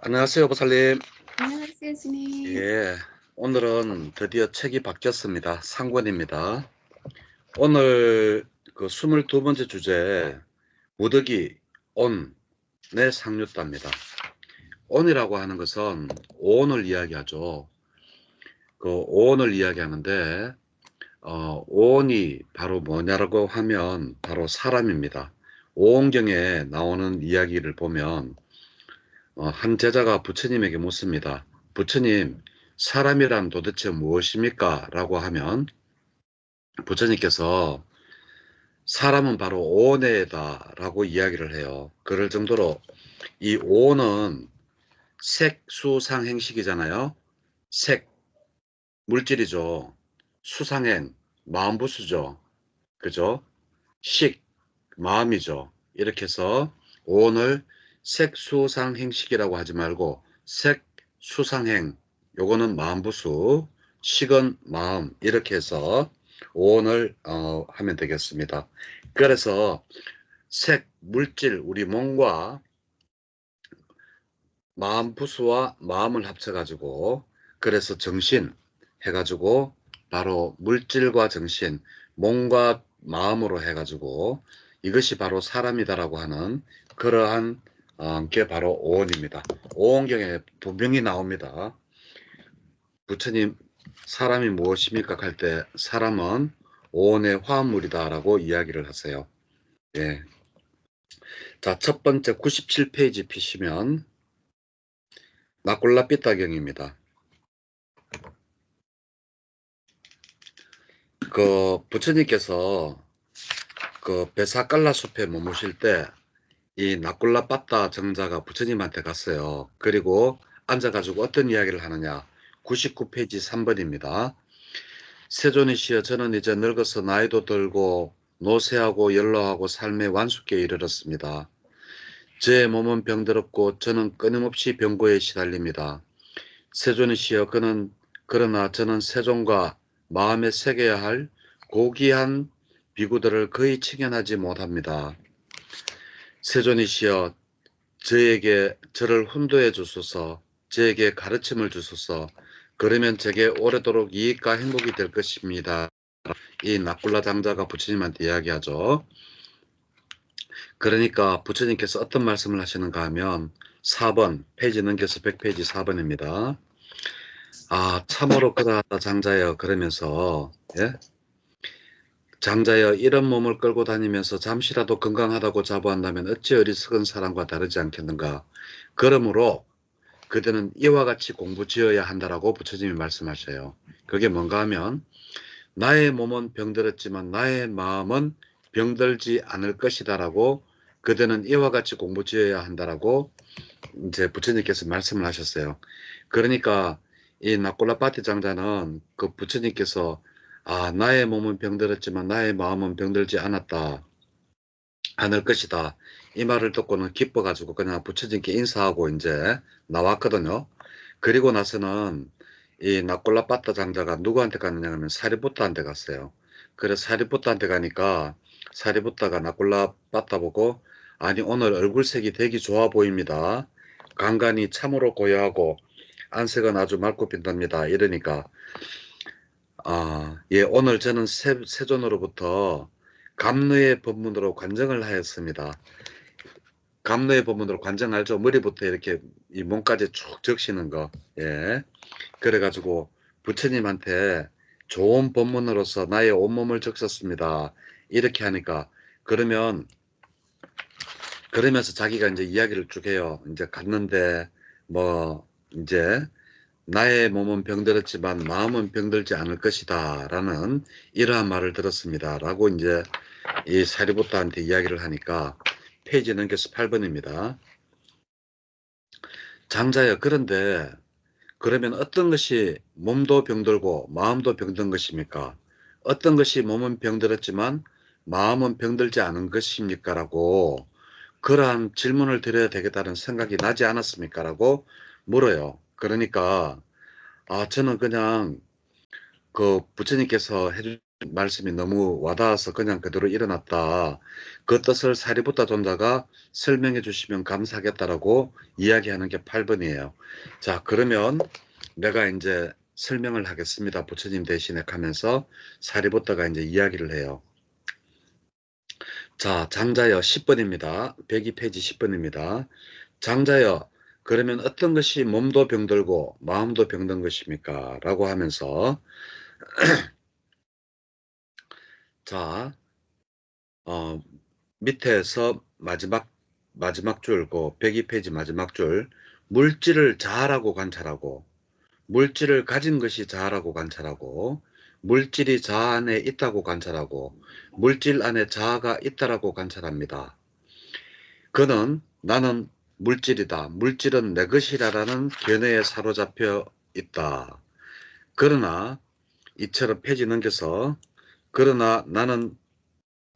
안녕하세요, 보살님. 안녕하세요, 스님. 예, 오늘은 드디어 책이 바뀌었습니다. 상권입니다. 오늘 그 22번째 주제, 무더기 온의 상류다입니다. 온이라고 하는 것은 오온을 이야기하죠. 그 오온을 이야기하는데, 오온이 바로 뭐냐라고 하면 바로 사람입니다. 오온경에 나오는 이야기를 보면 한 제자가 부처님에게 묻습니다. 부처님, 사람이란 도대체 무엇입니까? 라고 하면 부처님께서 사람은 바로 오온에다 라고 이야기를 해요. 그럴 정도로 이 오온은 색수상행식이잖아요. 색, 물질이죠. 수상행, 마음부수죠. 그죠? 식, 마음이죠. 이렇게 해서 오온을 색수상행식이라고 하지 말고 색수상행, 요거는 마음부수, 식은 마음, 이렇게 해서 오온을 하면 되겠습니다. 그래서 색, 물질, 우리 몸과 마음부수와 마음을 합쳐가지고 그래서 정신 해가지고 바로 물질과 정신, 몸과 마음으로 해가지고 이것이 바로 사람이다라고 하는 그러한 게 바로 오온입니다. 오온경에 분명히 나옵니다. 부처님 사람이 무엇입니까 할 때 사람은 오온의 화합물이다라고 이야기를 하세요. 예. 자, 첫 번째 97페이지 피시면 나콜라 삐따경입니다. 그 부처님께서 그 베사깔라 숲에 머무실 때 이 나콜라 빠따 정자가 부처님한테 갔어요. 그리고 앉아가지고 어떤 이야기를 하느냐. 99페이지 3번입니다. 세존이시여, 저는 이제 늙어서 나이도 들고 노쇠하고 연로하고 삶의 완숙기에 이르렀습니다. 제 몸은 병들었고 저는 끊임없이 병고에 시달립니다. 세존이시여, 그러나 저는 세존과 마음에 새겨야 할 고귀한 비구들을 거의 직연하지 못합니다. 세존이시여, 저를 훈도해 주소서, 저에게 가르침을 주소서. 그러면 제게 오래도록 이익과 행복이 될 것입니다. 이 나콜라 장자가 부처님한테 이야기하죠. 그러니까 부처님께서 어떤 말씀을 하시는가 하면 4번 페이지 넘겨서 100페이지 4번입니다. 아, 참으로 그러하다 장자여, 그러면서 예? 장자여, 이런 몸을 끌고 다니면서 잠시라도 건강하다고 자부한다면 어찌 어리석은 사람과 다르지 않겠는가. 그러므로 그대는 이와 같이 공부지어야 한다라고 부처님이 말씀하셔요. 그게 뭔가 하면 나의 몸은 병들었지만 나의 마음은 병들지 않을 것이다라고 그대는 이와 같이 공부지어야 한다라고 이제 부처님께서 말씀을 하셨어요. 그러니까 이 나콜라파티 장자는 그 부처님께서 나의 몸은 병들었지만 나의 마음은 병들지 않을 것이다. 이 말을 듣고는 기뻐가지고 그냥 부처님께 인사하고 이제 나왔거든요. 그리고 나서는 이 나콜라파타 장자가 누구한테 갔느냐 하면 사리부타한테 갔어요. 그래서 사리부타한테 가니까 사리부타가 나콜라파타 보고 아니, 오늘 얼굴색이 되게 좋아 보입니다. 간간이 참으로 고요하고 안색은 아주 맑고 빛납니다. 이러니까 예, 오늘 저는 세존으로부터 감르의 법문으로 관정을 하였습니다. 감로의 법문으로 관정 알죠? 머리부터 이렇게 이 몸까지 쭉 적시는 거. 예. 그래가지고 부처님한테 좋은 법문으로서 나의 온몸을 적셨습니다. 이렇게 하니까 그러면서 자기가 이제 이야기를 쭉 해요. 이제 갔는데 뭐 이제 나의 몸은 병들었지만 마음은 병들지 않을 것이다 라는 이러한 말을 들었습니다. 라고 이제 이 사리부타한테 이야기를 하니까 페이지 넘겨서 8번입니다. 장자여, 그런데 그러면 어떤 것이 몸도 병들고 마음도 병든 것입니까? 어떤 것이 몸은 병들었지만 마음은 병들지 않은 것입니까? 라고 그러한 질문을 드려야 되겠다는 생각이 나지 않았습니까? 라고 물어요. 그러니까 저는 그냥 그 부처님께서 해주신 말씀이 너무 와닿아서 그냥 그대로 일어났다. 그 뜻을 사리부타 존자가 설명해 주시면 감사하겠다라고 이야기하는 게 8번이에요. 자, 그러면 내가 이제 설명을 하겠습니다. 부처님 대신에 하면서 사리부타가 이제 이야기를 해요. 자, 장자여 10번입니다. 102페이지 10번입니다. 장자여, 그러면 어떤 것이 몸도 병들고 마음도 병든 것입니까? 라고 하면서 자, 밑에서 마지막 줄, 그 102페이지 마지막 줄, 물질을 자아라고 관찰하고, 물질을 가진 것이 자아라고 관찰하고, 물질이 자아 안에 있다고 관찰하고, 물질 안에 자아가 있다라고 관찰합니다. 그는 나는 물질이다. 물질은 내 것이라는 견해에 사로잡혀 있다. 그러나 이처럼 페이지 넘겨서 그러나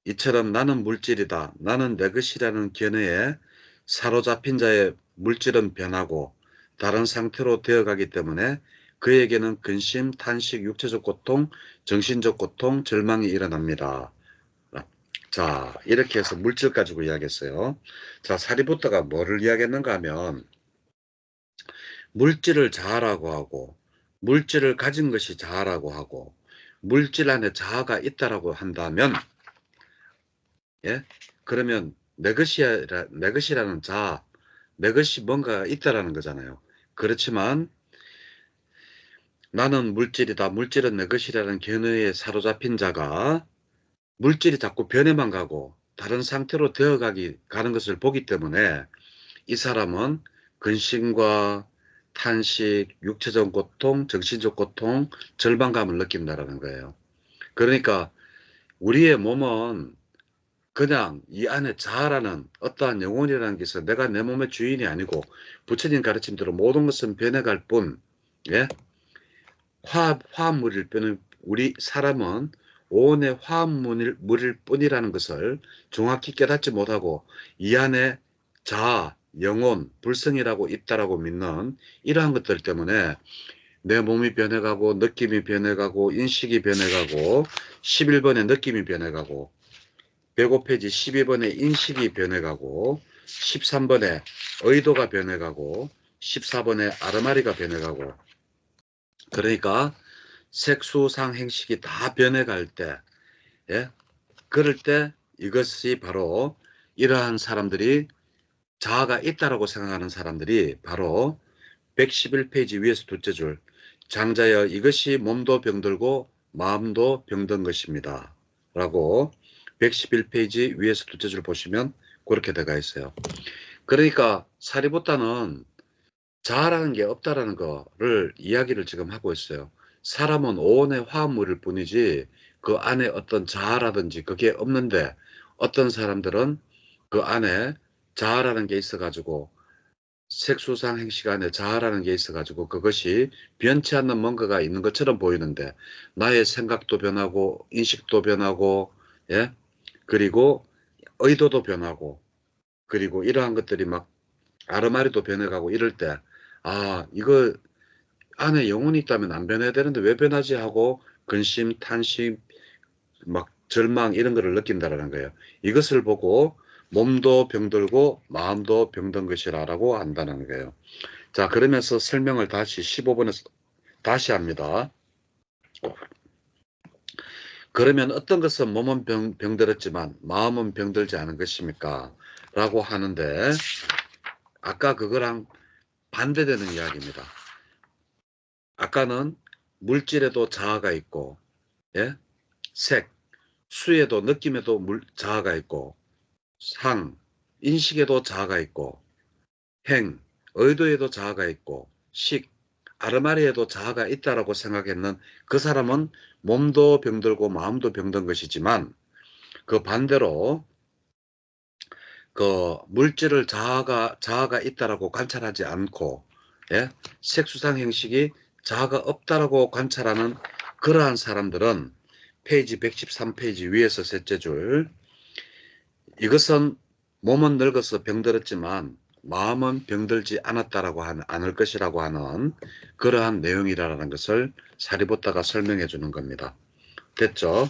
이처럼 나는 물질이다. 나는 내 것이라는 견해에 사로잡힌 자의 물질은 변하고 다른 상태로 되어가기 때문에 그에게는 근심, 탄식, 육체적 고통, 정신적 고통, 절망이 일어납니다. 자, 이렇게 해서 물질 가지고 이야기했어요. 자, 사리부타가 뭐를 이야기했는가 하면 물질을 자아라고 하고 물질을 가진 것이 자아라고 하고 물질 안에 자아가 있다라고 한다면 예? 그러면 내 것이라는 자아, 내 것이 뭔가 있다라는 거잖아요. 그렇지만 나는 물질이다. 물질은 내 것이라는 견해에 사로잡힌 자가 물질이 자꾸 변해만 가고 다른 상태로 가는 것을 보기 때문에 이 사람은 근심과 탄식, 육체적 고통, 정신적 고통, 절망감을 느낀다라는 거예요. 그러니까 우리의 몸은 그냥 이 안에 자아라는 어떠한 영혼이라는 게 있어. 내가 내 몸의 주인이 아니고 부처님 가르침대로 모든 것은 변해갈 뿐, 예? 화합물일 뿐, 우리 사람은 오온의 화합물일 뿐이라는 것을 정확히 깨닫지 못하고 이 안에 자아, 영혼, 불성이라고 있다라고 믿는 이러한 것들 때문에 내 몸이 변해가고 느낌이 변해가고 인식이 변해가고 11번의 느낌이 변해가고 105페이지 12번의 인식이 변해가고 13번의 의도가 변해가고 14번의 아르마리가 변해가고 그러니까 색수상 행식이 다 변해갈 때 예? 그럴 때 이것이 바로 이러한 사람들이 자아가 있다라고 생각하는 사람들이 바로 111페이지 위에서 둘째 줄 장자여 이것이 몸도 병들고 마음도 병든 것입니다. 라고 111페이지 위에서 둘째 줄 보시면 그렇게 되어 있어요. 그러니까 사리부타는 자아라는 게 없다라는 거를 이야기를 지금 하고 있어요. 사람은 오온의 화합물일 뿐이지 그 안에 어떤 자아라든지 그게 없는데 어떤 사람들은 그 안에 자아라는 게 있어가지고 색수상 행식 안에 자아라는 게 있어가지고 그것이 변치 않는 뭔가가 있는 것처럼 보이는데 나의 생각도 변하고 인식도 변하고 예 그리고 의도도 변하고 그리고 이러한 것들이 막 아르마리도 변해가고 이럴 때 아 이거 안에 영혼이 있다면 안 변해야 되는데 왜 변하지 하고 근심, 탄식, 막 절망 이런 거를 느낀다라는 거예요. 이것을 보고 몸도 병들고 마음도 병든 것이라고 한다는 거예요. 자, 그러면서 설명을 다시 15번에서 다시 합니다. 그러면 어떤 것은 몸은 병들었지만 마음은 병들지 않은 것입니까? 라고 하는데 아까 그거랑 반대되는 이야기입니다. 아까는 물질에도 자아가 있고 예? 색, 수에도 느낌에도 자아가 있고 상, 인식에도 자아가 있고 행, 의도에도 자아가 있고 식, 아르마리에도 자아가 있다라고 생각했는 그 사람은 몸도 병들고 마음도 병든 것이지만 그 반대로 그 물질을 자아가 있다라고 관찰하지 않고 예? 색수상 형식이 자아가 없다라고 관찰하는 그러한 사람들은 페이지 113페이지 위에서 셋째 줄 이것은 몸은 늙어서 병들었지만 마음은 병들지 않았다라고 하는 않을 것이라고 하는 그러한 내용이라는 것을 사리부타가 설명해 주는 겁니다. 됐죠?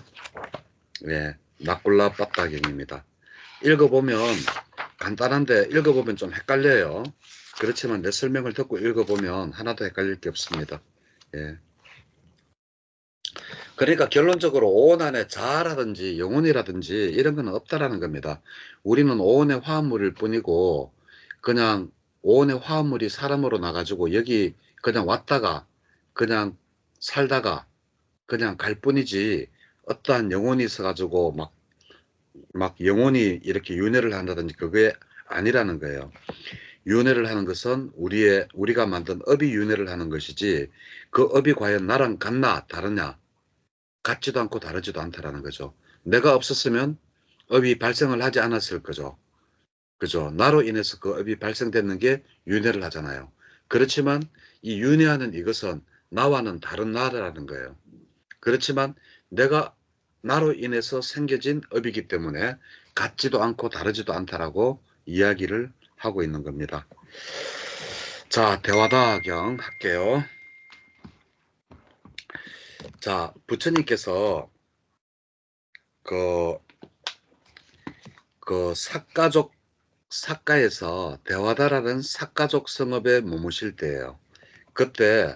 예, 나꿀라 빠따경입니다. 읽어보면 간단한데 읽어보면 좀 헷갈려요. 그렇지만 내 설명을 듣고 읽어보면 하나도 헷갈릴 게 없습니다. 예. 그러니까 결론적으로 오온 안에 자라든지 영혼이라든지 이런 건 없다라는 겁니다. 우리는 오온의 화합물일 뿐이고 그냥 오온의 화합물이 사람으로 나가지고 여기 그냥 왔다가 그냥 살다가 그냥 갈 뿐이지 어떠한 영혼이 있어가지고 막 영혼이 이렇게 윤회를 한다든지 그게 아니라는 거예요. 윤회를 하는 것은 우리가 만든 업이 윤회를 하는 것이지 그 업이 과연 나랑 같나 다르냐, 같지도 않고 다르지도 않다라는 거죠. 내가 없었으면 업이 발생을 하지 않았을 거죠. 그죠? 나로 인해서 그 업이 발생되는 게 윤회를 하잖아요. 그렇지만 이 윤회하는 이것은 나와는 다른 나라는 거예요. 그렇지만 내가 나로 인해서 생겨진 업이기 때문에 같지도 않고 다르지도 않다라고 이야기를 하고 있는 겁니다. 자, 대화다경 할게요. 자, 부처님께서 그 사가에서 대화다라는 사가족 성읍에 머무실 때예요. 그때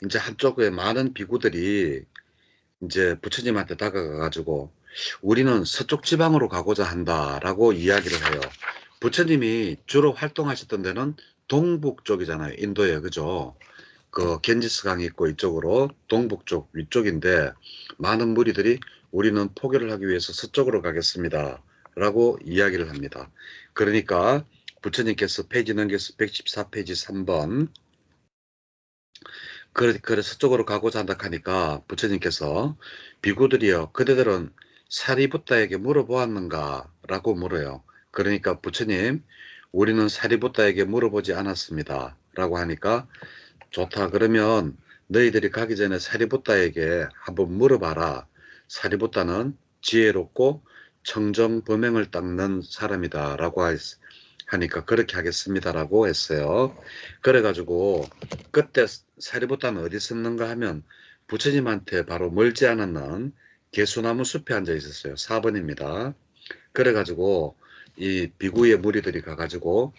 이제 한쪽에 많은 비구들이 이제 부처님한테 다가가가지고 우리는 서쪽 지방으로 가고자 한다라고 이야기를 해요. 부처님이 주로 활동하셨던 데는 동북 쪽이잖아요. 인도에, 그죠? 그 겐지스 강이 있고 이쪽으로 동북 쪽 위쪽인데 많은 무리들이 우리는 포교를 하기 위해서 서쪽으로 가겠습니다. 라고 이야기를 합니다. 그러니까 부처님께서 페이지 넘겨서 114페이지 3번 그래 서쪽으로 가고자 한다 하니까 부처님께서 비구들이여 그대들은 사리부타에게 물어보았는가? 라고 물어요. 그러니까 부처님 우리는 사리부타에게 물어보지 않았습니다. 라고 하니까 좋다. 그러면 너희들이 가기 전에 사리부타에게 한번 물어봐라. 사리부타는 지혜롭고 청정범행을 닦는 사람이다. 라고 하니까 그렇게 하겠습니다라고 했어요. 그래가지고 그때 사리부타는 어디 있었는가 하면 부처님한테 바로 멀지 않았는 개수나무 숲에 앉아 있었어요. 4번입니다. 그래가지고 이 비구의 무리들이 가가지고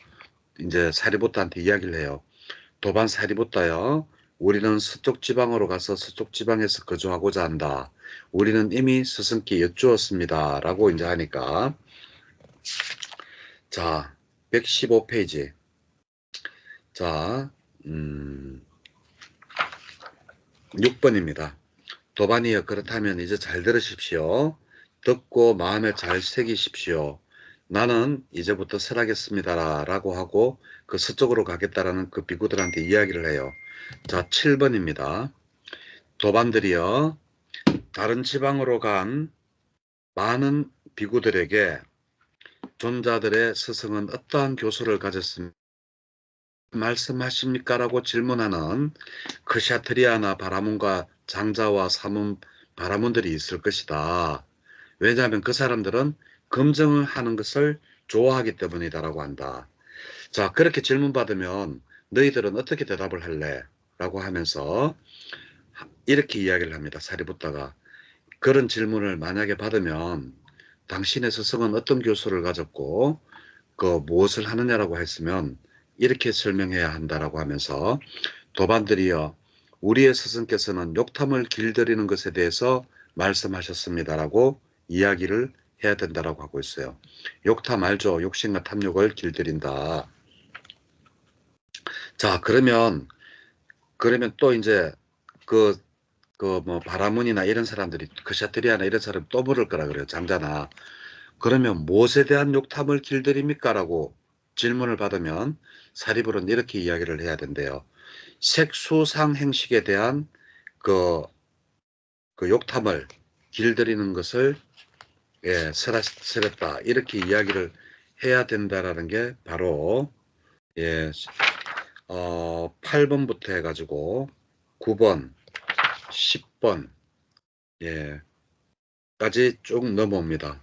이제 사리부타한테 이야기를 해요. 도반 사리부타요. 우리는 서쪽 지방으로 가서 서쪽 지방에서 거주하고자 한다. 우리는 이미 스승께 여쭈었습니다. 라고 이제 하니까 자 115페이지 자 6번입니다. 도반이여 그렇다면 이제 잘 들으십시오. 듣고 마음에 잘 새기십시오. 나는 이제부터 설하겠습니다. 라고 하고 그 서쪽으로 가겠다라는 그 비구들한테 이야기를 해요. 자 7번입니다. 도반들이여 다른 지방으로 간 많은 비구들에게 존자들의 스승은 어떠한 교수를 가졌습니까? 말씀하십니까? 라고 질문하는 크샤트리아나 바라문과 장자와 사문 바라문들이 있을 것이다. 왜냐하면 그 사람들은 검증을 하는 것을 좋아하기 때문이다 라고 한다. 자, 그렇게 질문받으면 너희들은 어떻게 대답을 할래? 라고 하면서 이렇게 이야기를 합니다. 사리부타가 그런 질문을 만약에 받으면 당신의 스승은 어떤 교수를 가졌고 그 무엇을 하느냐라고 했으면 이렇게 설명해야 한다라고 하면서 도반들이여 우리의 스승께서는 욕탐을 길들이는 것에 대해서 말씀하셨습니다라고 이야기를 해야 된다라고 하고 있어요. 욕탐 알죠? 욕심과 탐욕을 길들인다. 자, 그러면 또 이제 그 뭐 바라문이나 이런 사람들이 크샤트리아나 이런 사람이 또 물을 거라 그래요. 장자나. 그러면 무엇에 대한 욕탐을 길들입니까? 라고 질문을 받으면 사리불은 이렇게 이야기를 해야 된대요. 색수상 행식에 대한 그 욕탐을 길들이는 것을 설했다. 이렇게 이야기를 해야 된다라는 게 바로 8번부터 해가지고 9번, 10번 까지 쭉 넘어옵니다.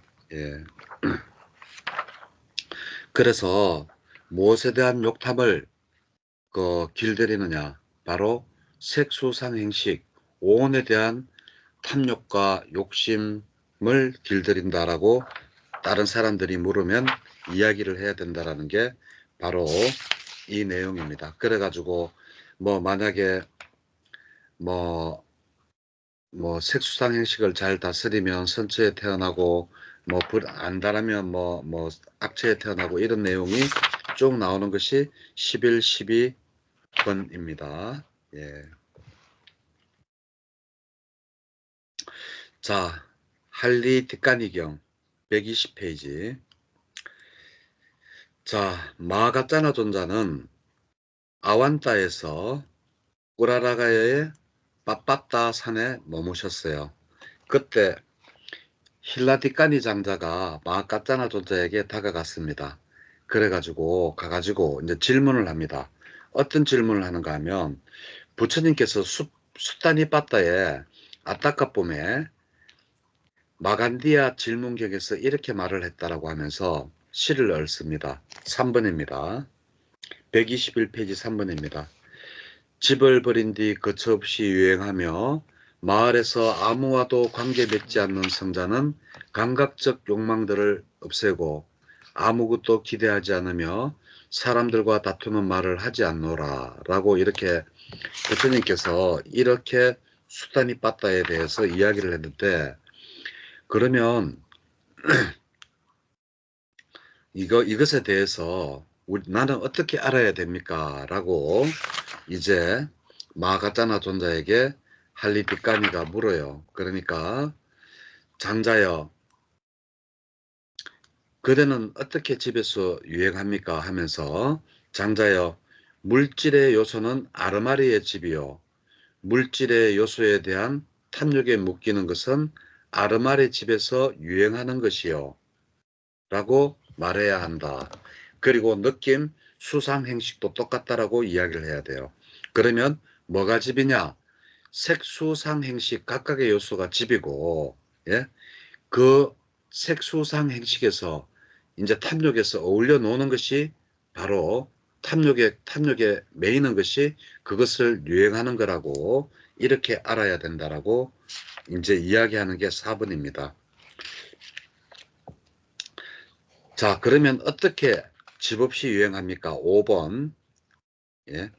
그래서 무엇에 대한 욕탐을 길들이느냐? 바로 색수상 행식, 오온에 대한 탐욕과 욕심을 길들인다라고 다른 사람들이 물으면 이야기를 해야 된다라는 게 바로 이 내용입니다. 그래가지고 뭐 만약에 뭐 색수상 행식을 잘 다스리면 선처에 태어나고 뭐 불 안 달하면 뭐 악처에 태어나고 이런 내용이 쭉 나오는 것이 11, 12번입니다. 예. 자, 할리 뒷간이경 120페이지. 자, 마가짜나 존자는 아완따에서 우라라가의 빠빠따 산에 머무셨어요. 그때 힐라디까니 장자가 마가짜나 존자에게 다가갔습니다. 그래가지고 가가지고 이제 질문을 합니다. 어떤 질문을 하는가 하면 부처님께서 수다니 빠따에 아따까봄에 마간디아 질문격에서 이렇게 말을 했다라고 하면서 시를 얽습니다. 3번입니다. 121페이지 3번입니다. 집을 버린 뒤 거처없이 유행하며 마을에서 아무와도 관계 맺지 않는 성자는 감각적 욕망들을 없애고 아무것도 기대하지 않으며 사람들과 다투는 말을 하지 않노라 라고 이렇게 부처님께서 이렇게 수다니 빠따에 대해서 이야기를 했는데, 그러면 이것에 대해서 나는 어떻게 알아야 됩니까? 라고 이제 마가짜나 존자에게 할리비까니가 물어요. 그러니까 장자여, 그대는 어떻게 집에서 유행합니까? 하면서 장자여, 물질의 요소는 아르마리의 집이요. 물질의 요소에 대한 탐욕에 묶이는 것은 아르마리 집에서 유행하는 것이요. 라고 말해야 한다. 그리고 느낌, 수상, 행식도 똑같다라고 이야기를 해야 돼요. 그러면 뭐가 집이냐? 색, 수상, 행식 각각의 요소가 집이고, 예? 그 색, 수상, 행식에서 이제 탐욕에서 어울려 노는 것이 바로 탐욕에 매이는 것이 그것을 유행하는 거라고 이렇게 알아야 된다라고 이제 이야기하는 게 4번입니다. 자, 그러면 어떻게 집 없이 유행합니까? 5번. 예.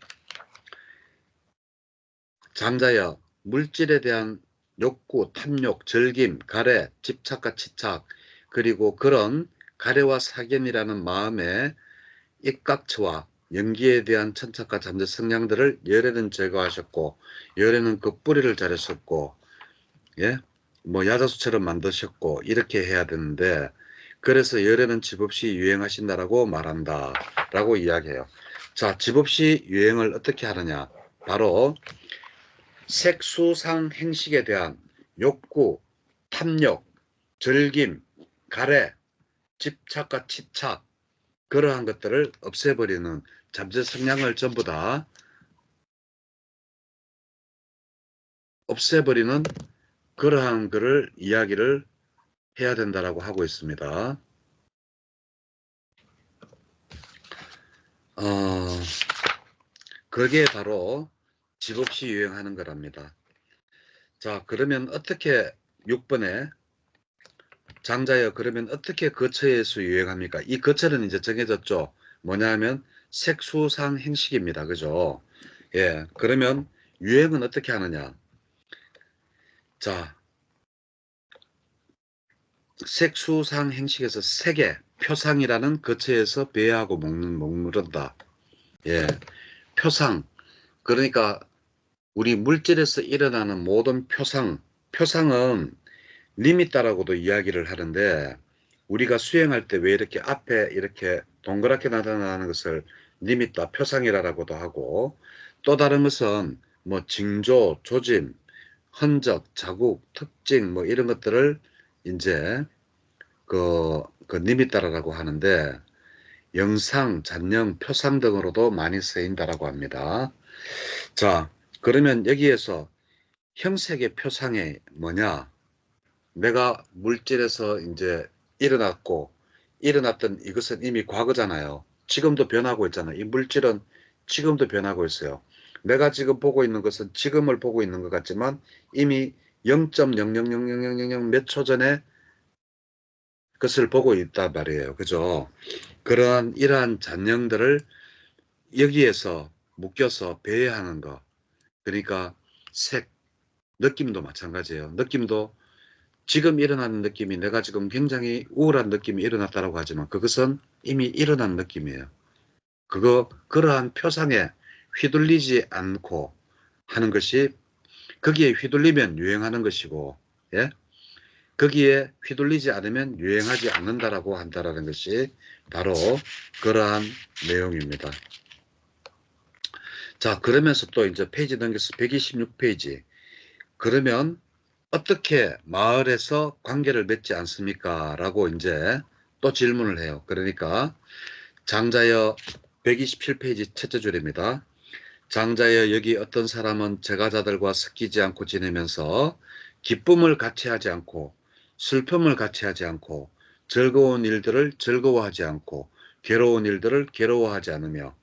장자여, 물질에 대한 욕구, 탐욕, 즐김, 가래, 집착과 치착, 그리고 그런 가래와 사견이라는 마음의 입각처와 연기에 대한 천착과 잠재 성향들을 열에는 제거하셨고, 열에는 그 뿌리를 자르셨고, 예? 뭐 야자수처럼 만드셨고, 이렇게 해야 되는데, 그래서 열에는 집 없이 유행하신다라고 말한다 라고 이야기해요. 자, 집 없이 유행을 어떻게 하느냐? 바로 색수상 행식에 대한 욕구, 탐욕, 즐김, 가래, 집착과 치착, 그러한 것들을 없애버리는, 잠재 성향을 전부 다 없애버리는 그러한 것을 이야기를 해야 된다라고 하고 있습니다. 그게 바로 집 없이 유행하는 거랍니다. 자, 그러면 어떻게 6번에 장자여, 그러면 어떻게 거처에서 유행합니까? 이 거처는 이제 정해졌죠. 뭐냐 하면 색수상 행식입니다. 그죠? 예. 그러면 유행은 어떻게 하느냐? 자, 색수상 행식에서 색의 표상이라는 거처에서 배회하고 머무른다. 예. 표상. 그러니까 우리 물질에서 일어나는 모든 표상은 리미따라고도 이야기를 하는데, 우리가 수행할 때 왜 이렇게 앞에 이렇게 동그랗게 나타나는 것을 리미따, 표상이라고도 하고, 또 다른 것은 뭐 징조, 조짐, 흔적, 자국, 특징 뭐 이런 것들을 이제 그 리미따라고 하는데, 영상, 잔영, 표상 등으로도 많이 쓰인다라고 합니다. 자, 그러면 여기에서 형색의 표상이 뭐냐? 내가 물질에서 이제 일어났던 이것은 이미 과거잖아요. 지금도 변하고 있잖아요. 이 물질은 지금도 변하고 있어요. 내가 지금 보고 있는 것은 지금을 보고 있는 것 같지만 이미 0.0000000 몇 초 전에 것을 보고 있단 말이에요. 그죠? 그러한 이러한 잔영들을 여기에서 묶여서 배회하는 거. 그러니까 색, 느낌도 마찬가지예요. 느낌도 지금 일어나는 느낌이 내가 지금 굉장히 우울한 느낌이 일어났다고 하지만 그것은 이미 일어난 느낌이에요. 그러한 표상에 휘둘리지 않고 하는 것이 거기에 휘둘리면 유행하는 것이고, 예? 거기에 휘둘리지 않으면 유행하지 않는다라고 한다라는 것이 바로 그러한 내용입니다. 자, 그러면서 또 이제 페이지 넘겨서 126페이지. 그러면 어떻게 마을에서 관계를 맺지 않습니까? 라고 이제 또 질문을 해요. 그러니까 장자여 127페이지 첫째 줄입니다. 장자여 여기 어떤 사람은 제가자들과 섞이지 않고 지내면서 기쁨을 같이 하지 않고 슬픔을 같이 하지 않고 즐거운 일들을 즐거워하지 않고 괴로운 일들을 괴로워하지 않으며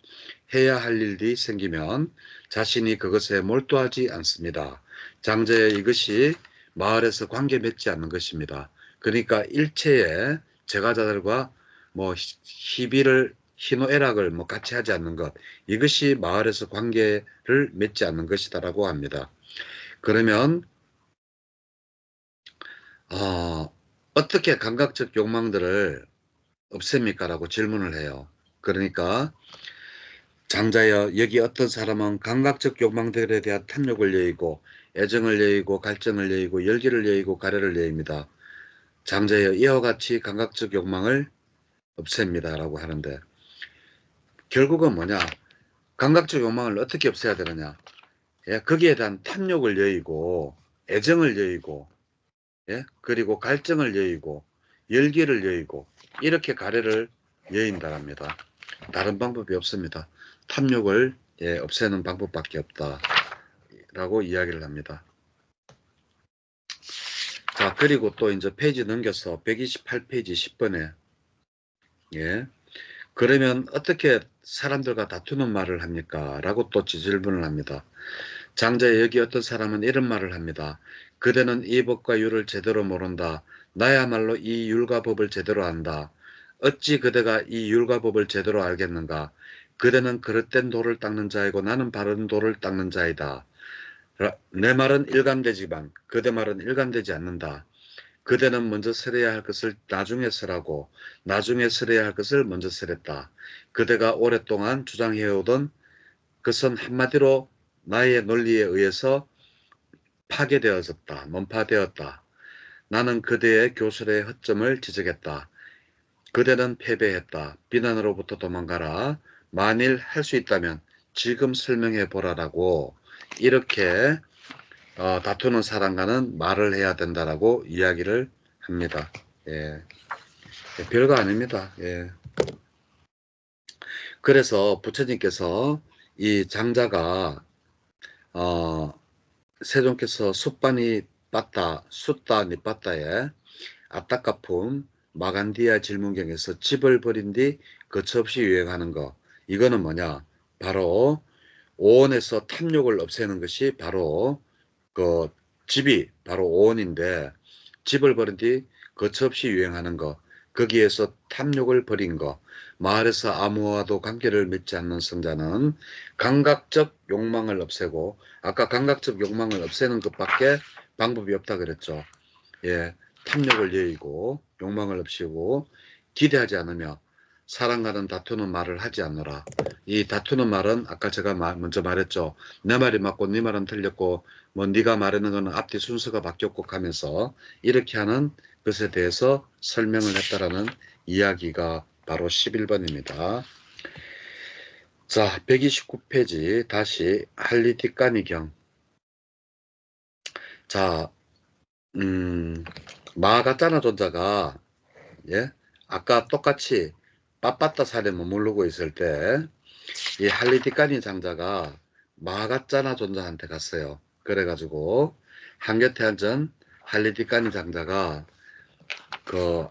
해야 할 일이 생기면 자신이 그것에 몰두하지 않습니다. 장자여 이것이 마을에서 관계 맺지 않는 것입니다. 그러니까 일체의 제가자들과 뭐 희비를 희노애락을 뭐 같이 하지 않는 것, 이것이 마을에서 관계를 맺지 않는 것이다라고 합니다. 그러면 어떻게 감각적 욕망들을 없앱니까? 라고 질문을 해요. 그러니까 장자여 여기 어떤 사람은 감각적 욕망들에 대한 탐욕을 여의고 애정을 여의고 갈증을 여의고 열기를 여의고 가래를 여입니다. 장자여 이와 같이 감각적 욕망을 없앱니다. 라고 하는데 결국은 뭐냐? 감각적 욕망을 어떻게 없애야 되느냐? 예, 거기에 대한 탐욕을 여의고 애정을 여의고 예, 그리고 갈증을 여의고 열기를 여의고 이렇게 가래를 여인다랍니다. 다른 방법이 없습니다. 탐욕을 없애는 방법밖에 없다라고 이야기를 합니다. 자, 그리고 또 이제 페이지 넘겨서 128페이지 10번에 그러면 어떻게 사람들과 다투는 말을 합니까? 라고 또 질문을 합니다. 장자의 여기 어떤 사람은 이런 말을 합니다. 그대는 이 법과 율을 제대로 모른다. 나야말로 이 율과 법을 제대로 안다. 어찌 그대가 이 율과 법을 제대로 알겠는가? 그대는 그릇된 돌을 닦는 자이고 나는 바른 돌을 닦는 자이다. 내 말은 일관되지만 그대 말은 일관되지 않는다. 그대는 먼저 설해야 할 것을 나중에 설하고 나중에 설해야 할 것을 먼저 설했다. 그대가 오랫동안 주장해오던 것은 한마디로 나의 논리에 의해서 파괴되어졌다. 논파되었다. 나는 그대의 교술의 허점을 지적했다. 그대는 패배했다. 비난으로부터 도망가라. 만일 할 수 있다면 지금 설명해 보라라고 이렇게 다투는 사람과는 말을 해야 된다라고 이야기를 합니다. 예. 별거 아닙니다. 예. 그래서 부처님께서 이 장자가 세종께서 숫바니 빠따 숫다니 빠따에 아따까품 마간디아 질문경에서 집을 버린 뒤 거처없이 유행하는 거, 이거는 뭐냐? 바로 오온에서 탐욕을 없애는 것이 바로 그 집이 바로 오온인데 집을 버린 뒤 거처없이 유행하는 거, 거기에서 탐욕을 버린 거, 마을에서 아무와도 관계를 맺지 않는 성자는 감각적 욕망을 없애고, 아까 감각적 욕망을 없애는 것밖에 방법이 없다 그랬죠. 예, 탐욕을 여의고 욕망을 없이고 기대하지 않으며 사람과는 다투는 말을 하지 않노라. 이 다투는 말은 아까 제가 먼저 말했죠. 내 말이 맞고 네 말은 틀렸고 뭐 네가 말하는 거는 앞뒤 순서가 바뀌었고 하면서 이렇게 하는 것에 대해서 설명을 했다라는 이야기가 바로 11번입니다. 자, 129페이지 다시 할리티까니경. 자, 마가짜나 존자가 아까 똑같이 빠빠따 산에 머무르고 있을 때 이 할리티까니 장자가 마가짜나 존자한테 갔어요. 그래가지고 한곁에 앉은 할리티까니 장자가 그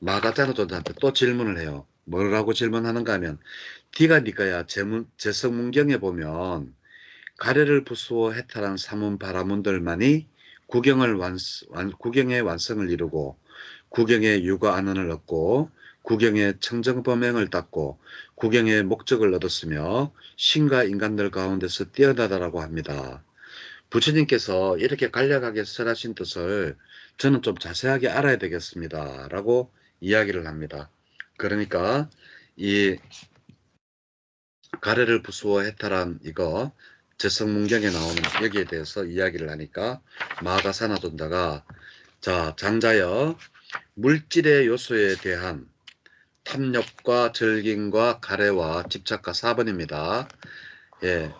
마가짜나 존자한테 또 질문을 해요. 뭐라고 질문하는가 하면 디가 니까야 제성문경에 보면 가래를 부수어 해탈한 사문 바라문들만이 구경의 완성을 이루고 구경의 유가 안원을 얻고 구경의 청정범행을 닦고 구경의 목적을 얻었으며 신과 인간들 가운데서 뛰어나다라고 합니다. 부처님께서 이렇게 간략하게 설하신 뜻을 저는 좀 자세하게 알아야 되겠습니다. 라고 이야기를 합니다. 그러니까 이 가래를 부수어 해탈한 이거 제성문경에 나오는 여기에 대해서 이야기를 하니까 마가사나존자가 자 장자여 물질의 요소에 대한 탐욕과 절గిం과 가래와 집착과 4번입니다. 예,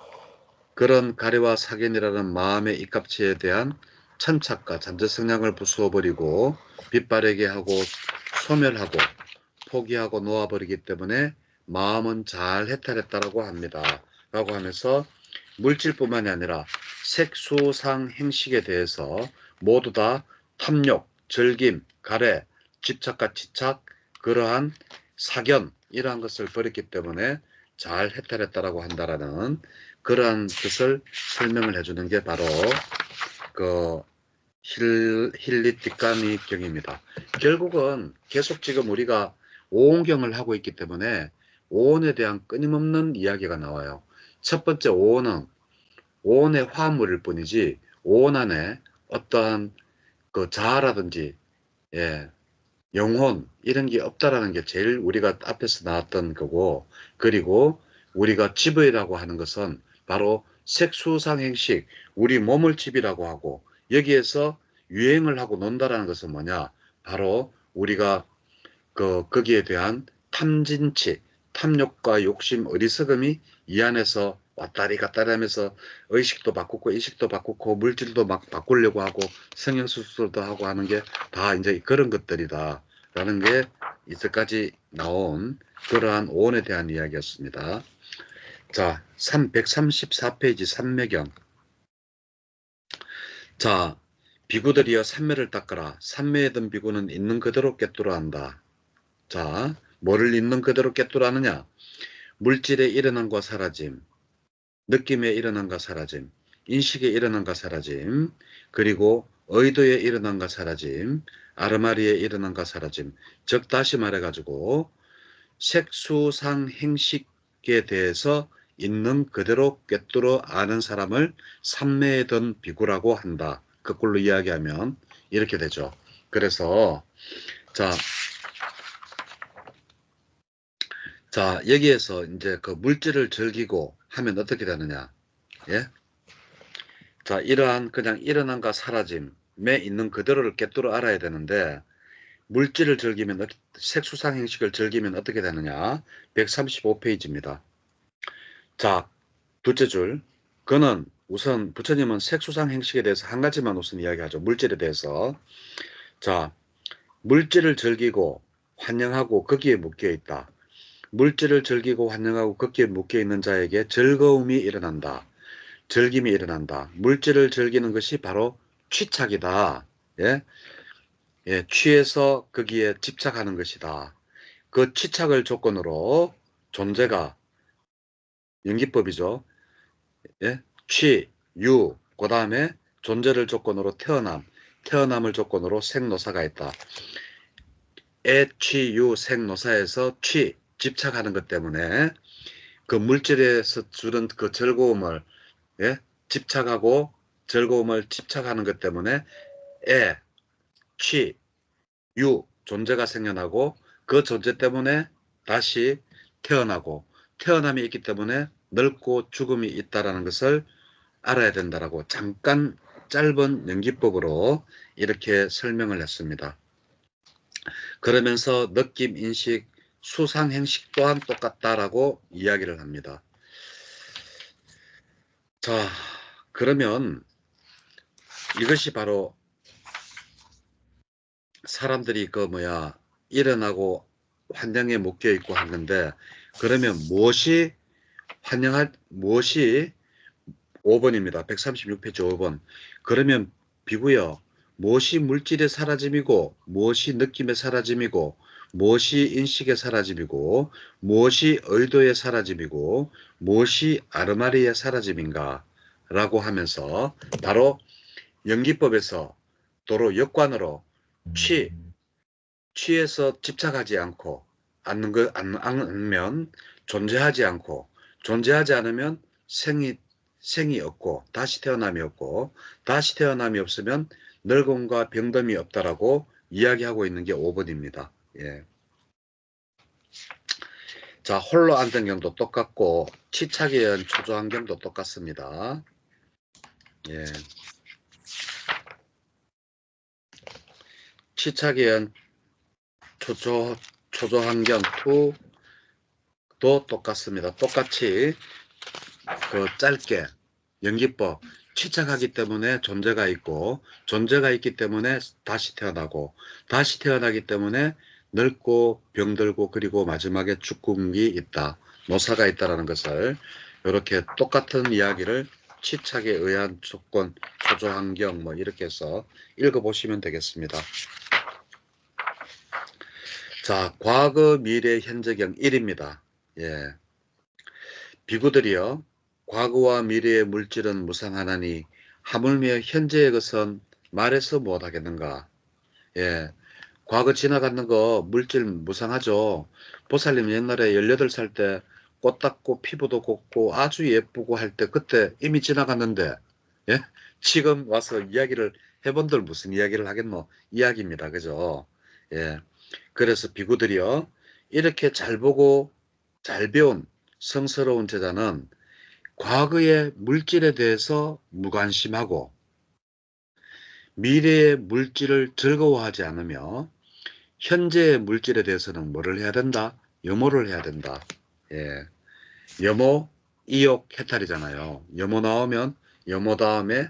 그런 가래와 사견이라는 마음의 입갑체에 대한 천착과 잠재성량을 부수어버리고 빛바래게 하고 소멸하고 포기하고 놓아버리기 때문에 마음은 잘 해탈했다라고 합니다. 라고 하면서 물질뿐만이 아니라 색수상 행식에 대해서 모두 다 탐욕, 절김, 가래, 집착과 치착, 그러한 사견 이러한 것을 버렸기 때문에 잘 해탈했다라고 한다라는 그러한 뜻을 설명을 해주는 게 바로 그 힐리티카미 경입니다. 결국은 계속 지금 우리가 오온경을 하고 있기 때문에 오온에 대한 끊임없는 이야기가 나와요. 첫 번째 오온은 오온의 화합물일 뿐이지 오온 안에 어떠한 그 자아라든지 예, 영혼 이런 게 없다라는 게 제일 우리가 앞에서 나왔던 거고, 그리고 우리가 집이라고 하는 것은 바로 색수상행식 우리 몸을 집이라고 하고 여기에서 유행을 하고 논다라는 것은 뭐냐, 바로 우리가 거기에 대한 탐진치, 탐욕과 욕심, 어리석음이 이 안에서 왔다리 갔다리 하면서 의식도 바꾸고 인식도 바꾸고 물질도 막 바꾸려고 하고 성형수술도 하고 하는 게 다 이제 그런 것들이다 라는 게 이때까지 나온 그러한 오온에 대한 이야기였습니다. 자, 134페이지 삼매경. 자, 비구들이여 삼매를 닦아라. 삼매에 든 비구는 있는 그대로 깨뜨려 한다. 자, 뭐를 있는 그대로 깨뜨려 하느냐? 물질의 일어남과 사라짐, 느낌의 일어남과 사라짐, 인식의 일어남과 사라짐, 그리고 의도의 일어남과 사라짐, 아르마리의 일어남과 사라짐. 즉 다시 말해가지고 색수상 행식에 대해서 있는 그대로 꿰뚫어 아는 사람을 삼매에 든 비구라고 한다. 거꾸로 이야기하면 이렇게 되죠. 그래서 자 여기에서 이제 그 물질을 즐기고 하면 어떻게 되느냐? 예? 자, 이러한 그냥 일어남과 사라짐에 있는 그대로를 꿰뚫어 알아야 되는데 물질을 즐기면 색수상 행식을 즐기면 어떻게 되느냐? 135페이지입니다. 자, 둘째 줄. 그는 우선 부처님은 색수상 행식에 대해서 한 가지만 우선 이야기하죠. 물질에 대해서. 자, 물질을 즐기고 환영하고 거기에 묶여 있다. 물질을 즐기고 환영하고 거기에 묶여 있는 자에게 즐거움이 일어난다. 즐김이 일어난다. 물질을 즐기는 것이 바로 취착이다. 예? 예, 취해서 거기에 집착하는 것이다. 그 취착을 조건으로 존재가 연기법이죠. 예? 취, 유, 그 다음에 존재를 조건으로 태어남, 태어남을 조건으로 생노사가 있다. 애, 취, 유, 생노사에서 취, 집착하는 것 때문에 그 물질에서 주는 그 즐거움을 예? 집착하고 즐거움을 집착하는 것 때문에 애, 취, 유, 존재가 생겨나고 그 존재 때문에 다시 태어나고 태어남이 있기 때문에 늙고 죽음이 있다는 것을 알아야 된다라고 잠깐 짧은 연기법으로 이렇게 설명을 했습니다. 그러면서 느낌, 인식, 수상, 행식 또한 똑같다라고 이야기를 합니다. 자, 그러면 이것이 바로 사람들이 일어나고 환영에 묶여 있고 하는데, 그러면 무엇이 5번입니다. 136페이지 5번. 그러면 비구여, 무엇이 물질의 사라짐이고 무엇이 느낌의 사라짐이고 무엇이 인식의 사라짐이고 무엇이 의도의 사라짐이고 무엇이 아르마리의 사라짐인가 라고 하면서 바로 연기법에서 도로 역관으로 취해서 집착하지 않고 않으면 존재하지 않고 존재하지 않으면 생이 없고 다시 태어남이 없고 다시 태어남이 없으면 늙음과 병듦이 없다라고 이야기하고 있는 게 5번입니다. 예. 자, 홀로 앉은 경도 똑같고 치착에 의한 초조한 경도 똑같습니다. 예. 치착에 의한 초조한 경도 똑같습니다. 똑같이 그 짧게 연기법 치착하기 때문에 존재가 있고 존재가 있기 때문에 다시 태어나고 다시 태어나기 때문에 늙고 병들고 그리고 마지막에 죽음이 있다. 노사가 있다라는 것을 이렇게 똑같은 이야기를 치착에 의한 조건, 초조환경 뭐 이렇게 해서 읽어보시면 되겠습니다. 자, 과거, 미래, 현재경 1입니다. 예. 비구들이여 과거와 미래의 물질은 무상하나니 하물며 현재의 것은 말해서 못하겠는가. 예. 과거 지나가는 거 물질 무상하죠. 보살님 옛날에 18살 때 꽃 닦고 피부도 곱고 아주 예쁘고 할 때 그때 이미 지나갔는데 예? 지금 와서 이야기를 해본들 무슨 이야기를 하겠노? 이야기입니다. 그죠? 예. 그래서 비구들이요. 이렇게 잘 보고 잘 배운 성스러운 제자는 과거의 물질에 대해서 무관심하고 미래의 물질을 즐거워하지 않으며 현재의 물질에 대해서는 뭐를 해야 된다? 염호를 해야 된다. 예. 염호, 이욕, 해탈이잖아요. 염호 나오면 염호 다음에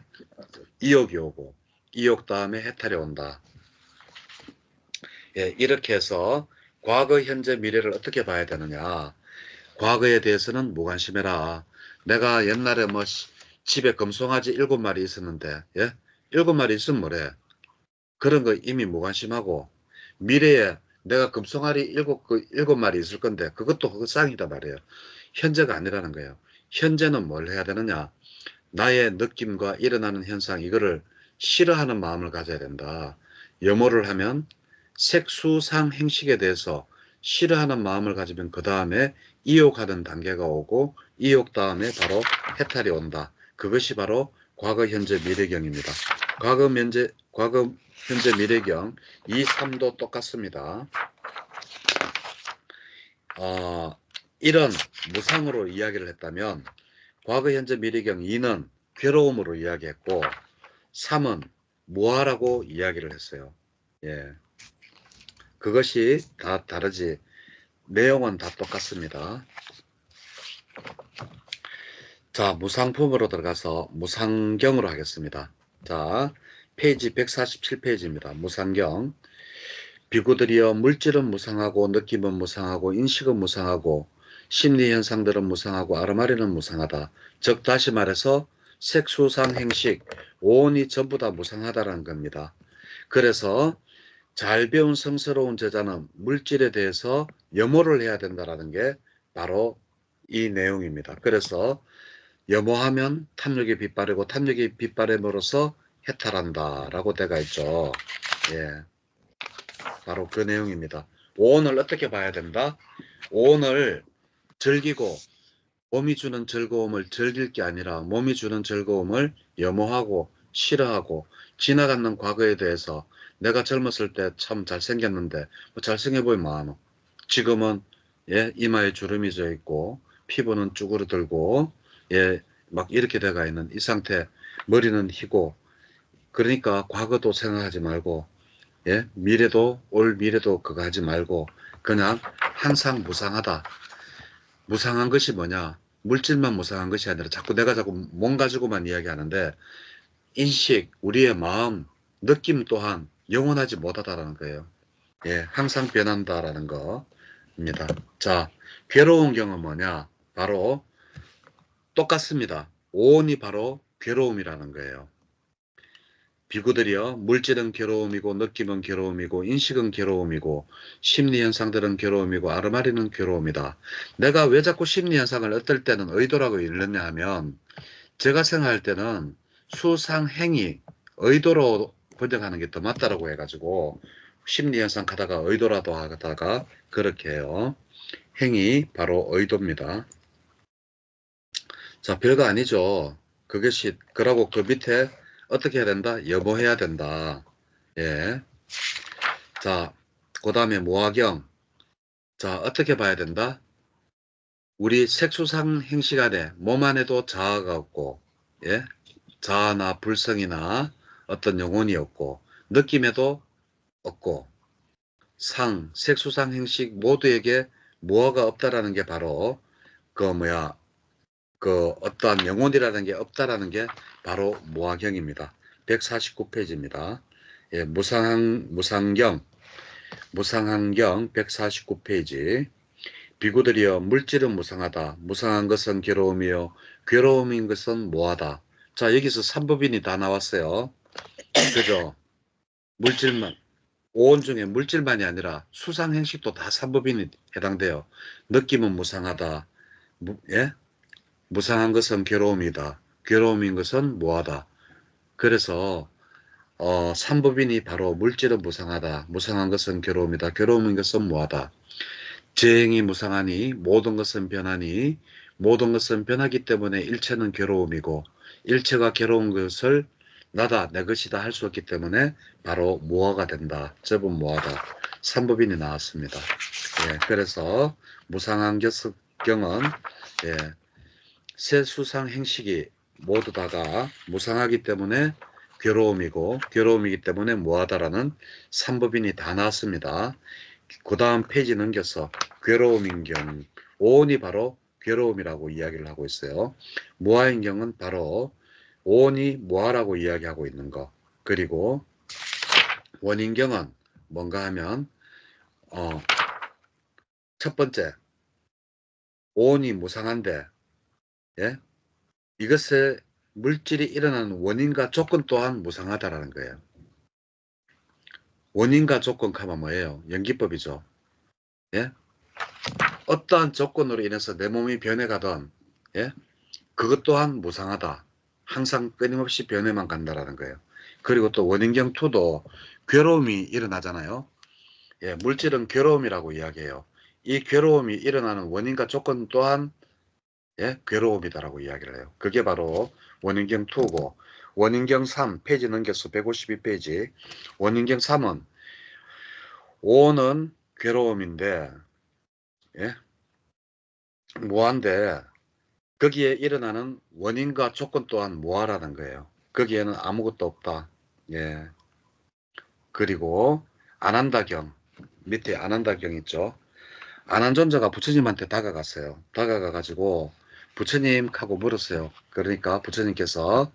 이욕이 오고 이욕 다음에 해탈이 온다. 예, 이렇게 해서 과거, 현재, 미래를 어떻게 봐야 되느냐. 과거에 대해서는 무관심해라. 내가 옛날에 뭐 집에 금송아지 7마리 있었는데 예? 7마리 있으면 뭐래. 그런 거 이미 무관심하고 미래에 내가 금송아리 7마리 있을 건데 그것도 헛상이다 말이에요. 현재가 아니라는 거예요. 현재는 뭘 해야 되느냐. 나의 느낌과 일어나는 현상 이거를 싫어하는 마음을 가져야 된다. 염호를 하면 색수상 행식에 대해서 싫어하는 마음을 가지면 그 다음에 이욕하는 단계가 오고 이욕 다음에 바로 해탈이 온다. 그것이 바로 과거, 현재, 미래경입니다. 과거, 현재, 미래경 2, 3도 똑같습니다. 이런 무상으로 이야기를 했다면 과거, 현재, 미래경 2는 괴로움으로 이야기했고 3은 무아라고 이야기를 했어요. 예. 그것이 다 다르지 내용은 다 똑같습니다. 자, 무상품으로 들어가서 무상경으로 하겠습니다. 자, 페이지 147페이지입니다. 무상경. 비구들이여 물질은 무상하고 느낌은 무상하고 인식은 무상하고 심리현상들은 무상하고 아르마리는 무상하다. 즉 다시 말해서 색수상 행식 오온이 전부 다 무상하다는 겁니다. 그래서 잘 배운 성스러운 제자는 물질에 대해서 염호를 해야 된다는 게 바로 이 내용입니다. 그래서 염호하면 탐욕이 빛바래고 탐욕이 빛바램으로써 해탈한다라고 되어 있죠. 예, 바로 그 내용입니다. 오온을 어떻게 봐야 된다? 오온을 즐기고 몸이 주는 즐거움을 즐길 게 아니라 몸이 주는 즐거움을 염호하고 싫어하고 지나가는 과거에 대해서 내가 젊었을 때 참 잘생겼는데 뭐 잘생겨 보이면 뭐하노? 지금은 예, 이마에 주름이 져 있고 피부는 쭈그러들고 예, 막 이렇게 돼가 있는 이 상태. 머리는 희고 그러니까 과거도 생각하지 말고 예, 올 미래도 그거 하지 말고 그냥 항상 무상하다. 무상한 것이 뭐냐? 물질만 무상한 것이 아니라 내가 자꾸 몸 가지고만 이야기하는데 인식, 우리의 마음, 느낌 또한 영원하지 못하다라는 거예요. 예, 항상 변한다라는 거입니다. 자, 괴로운 경은 뭐냐? 바로 똑같습니다. 오온이 바로 괴로움이라는 거예요. 비구들이여 물질은 괴로움이고 느낌은 괴로움이고 인식은 괴로움이고 심리현상들은 괴로움이고 아르마리는 괴로움이다. 내가 왜 자꾸 심리현상을 어떨 때는 의도라고 읽느냐 하면 제가 생각할 때는 수상행위 의도로 번역하는 게 더 맞다라고 해가지고 심리현상 하다가 의도라도 하다가 그렇게 해요. 행위 바로 의도입니다. 자, 별거 아니죠. 그것이 그러고 그 밑에 어떻게 해야 된다? 여보해야 된다. 예. 자, 그 다음에 모화경. 자, 어떻게 봐야 된다? 우리 색수상 행식 안에 몸 안에도 자아가 없고, 예? 자아나 불성이나 어떤 영혼이 없고, 느낌에도 없고, 색수상 행식 모두에게 무어가 없다라는 게 바로 그 어떠한 영혼이라는 게 없다라는 게 바로 무화경입니다. 149페이지입니다. 예, 무상한경 149페이지. 비구들이여 물질은 무상하다. 무상한 것은 괴로움이요. 괴로움인 것은 뭐하다. 자, 여기서 삼법인이 다 나왔어요. 그죠? 물질만, 오온 중에 물질만이 아니라 수상행식도 다 삼법인이 해당돼요. 느낌은 무상하다. 예? 무상한 것은 괴로움이다. 괴로움인 것은 뭐하다. 그래서 삼법인이 바로 물질은 무상하다. 무상한 것은 괴로움이다. 괴로움인 것은 뭐하다. 재행이 무상하니 모든 것은 변하니 모든 것은 변하기 때문에 일체는 괴로움이고 일체가 괴로운 것을 나다 내 것이다 할 수 없기 때문에 바로 무어가 된다. 접은 무어다. 삼법인이 나왔습니다. 예, 그래서 무상한 경은 예, 세수상 행식이 모두 다가 무상하기 때문에 괴로움이고 괴로움이기 때문에 무하다라는 삼법인이 다 나왔습니다. 그 다음 페이지 넘겨서 괴로움인경, 오온이 바로 괴로움이라고 이야기를 하고 있어요. 무아인경은 바로 오온이 무아라고 이야기하고 있는 거. 그리고 원인경은 뭔가 하면 첫 번째 오온이 무상한데 예? 이것의 물질이 일어나는 원인과 조건 또한 무상하다라는 거예요. 원인과 조건 가면 뭐예요? 연기법이죠. 예? 어떠한 조건으로 인해서 내 몸이 변해가던 예? 그것 또한 무상하다. 항상 끊임없이 변해만 간다라는 거예요. 그리고 또 원인경 2도 괴로움이 일어나잖아요. 예, 물질은 괴로움이라고 이야기해요. 이 괴로움이 일어나는 원인과 조건 또한 예, 괴로움이다라고 이야기를 해요. 그게 바로 원인경 2고 원인경 3 페이지 넘겨서 152페이지 원인경 3은 오는 괴로움인데 예, 무한데 거기에 일어나는 원인과 조건 또한 무하라는 거예요. 거기에는 아무것도 없다. 예. 그리고 안한다경 밑에 안한다경 있죠. 안한존자가 부처님한테 다가갔어요. 다가가 가지고 부처님 하고 물었어요. 그러니까 부처님께서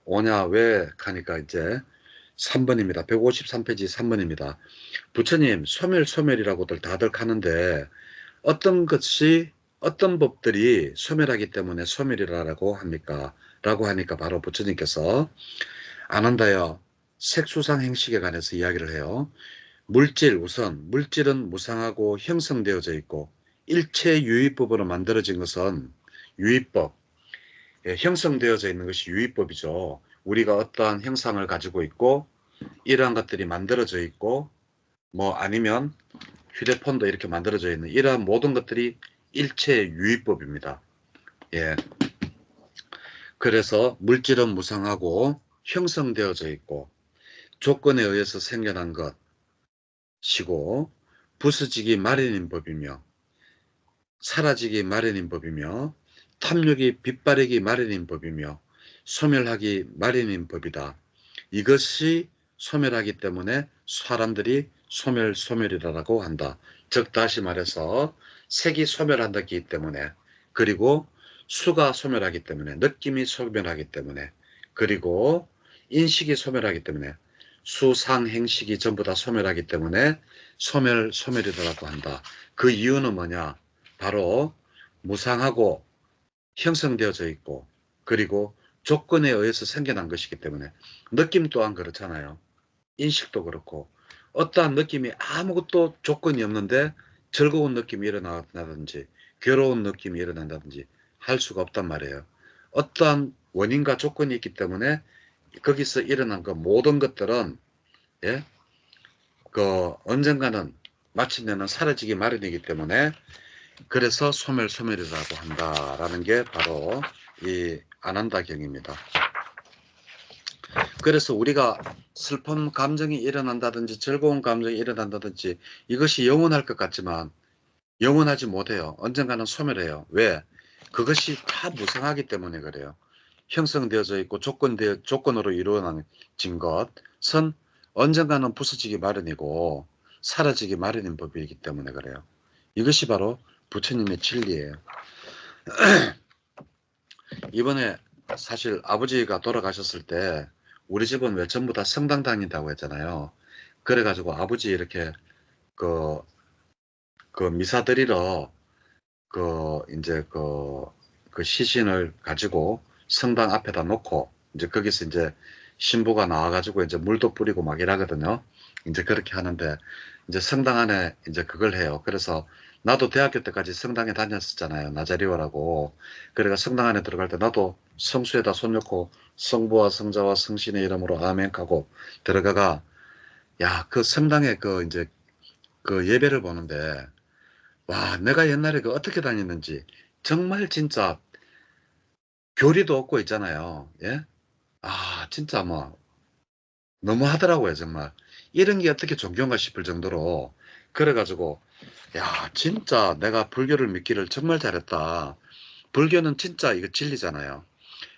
오냐 왜 하니까 이제 3번입니다. 153페이지 3번입니다. 부처님 소멸이라고들 다들 하는데 어떤 법들이 소멸하기 때문에 소멸이라고 합니까? 라고 하니까 바로 부처님께서 안 한다요. 색수상 행식에 관해서 이야기를 해요. 물질은 무상하고 형성되어져 있고 일체 유의법으로 만들어진 것은 유의법, 예, 형성되어져 있는 것이 유의법이죠. 우리가 어떠한 형상을 가지고 있고 이러한 것들이 만들어져 있고 뭐 아니면 휴대폰도 이렇게 만들어져 있는 이러한 모든 것들이 일체 유의법입니다. 예. 그래서 물질은 무상하고 형성되어져 있고 조건에 의해서 생겨난 것이고 부수지기 마련인 법이며 사라지기 마련인 법이며 탐욕이 빗바르기 마련인 법이며 소멸하기 마련인 법이다. 이것이 소멸하기 때문에 사람들이 소멸이라고 한다. 즉 다시 말해서 색이 소멸한다기 때문에 그리고 수가 소멸하기 때문에 느낌이 소멸하기 때문에 그리고 인식이 소멸하기 때문에 수상행식이 전부 다 소멸하기 때문에 소멸이라고 한다. 그 이유는 뭐냐? 바로 무상하고 형성되어져 있고 그리고 조건에 의해서 생겨난 것이기 때문에 느낌 또한 그렇잖아요. 인식도 그렇고 어떠한 느낌이 아무것도 조건이 없는데 즐거운 느낌이 일어난다든지 괴로운 느낌이 일어난다든지 할 수가 없단 말이에요. 어떠한 원인과 조건이 있기 때문에 거기서 일어난 그 모든 것들은 예, 그 언젠가는 마침내는 사라지기 마련이기 때문에 그래서 소멸소멸이라고 한다라는 게 바로 이 아난다경입니다. 그래서 우리가 슬픈 감정이 일어난다든지 즐거운 감정이 일어난다든지 이것이 영원할 것 같지만 영원하지 못해요. 언젠가는 소멸해요. 왜? 그것이 다 무상하기 때문에 그래요. 형성되어져 있고 조건으로 이루어진 것은 언젠가는 부서지기 마련이고 사라지기 마련인 법이기 때문에 그래요. 이것이 바로 부처님의 진리예요. 이번에 사실 아버지가 돌아가셨을 때 우리 집은 왜 전부 다 성당 다닌다고 했잖아요. 그래가지고 아버지 이렇게 그, 그 미사 드리러 이제 그 시신을 가지고 성당 앞에다 놓고 이제 거기서 이제 신부가 나와가지고 이제 물도 뿌리고 막 이러거든요. 이제 그렇게 하는데 이제 성당 안에 이제 그걸 해요. 그래서 나도 대학교 때까지 성당에 다녔었잖아요. 나자리오라고. 그래가 성당 안에 들어갈 때 나도 성수에다 손 놓고 성부와 성자와 성신의 이름으로 아멘 하고 들어가가 야, 그 성당에 그 이제 그 예배를 보는데 와, 내가 옛날에 그 어떻게 다녔는지 정말 진짜 교리도 없고 있잖아요. 예? 아, 진짜 뭐 너무 하더라고요, 정말. 이런 게 어떻게 종교인가 싶을 정도로 그래가지고 야, 진짜 내가 불교를 믿기를 정말 잘했다. 불교는 진짜 이거 진리잖아요.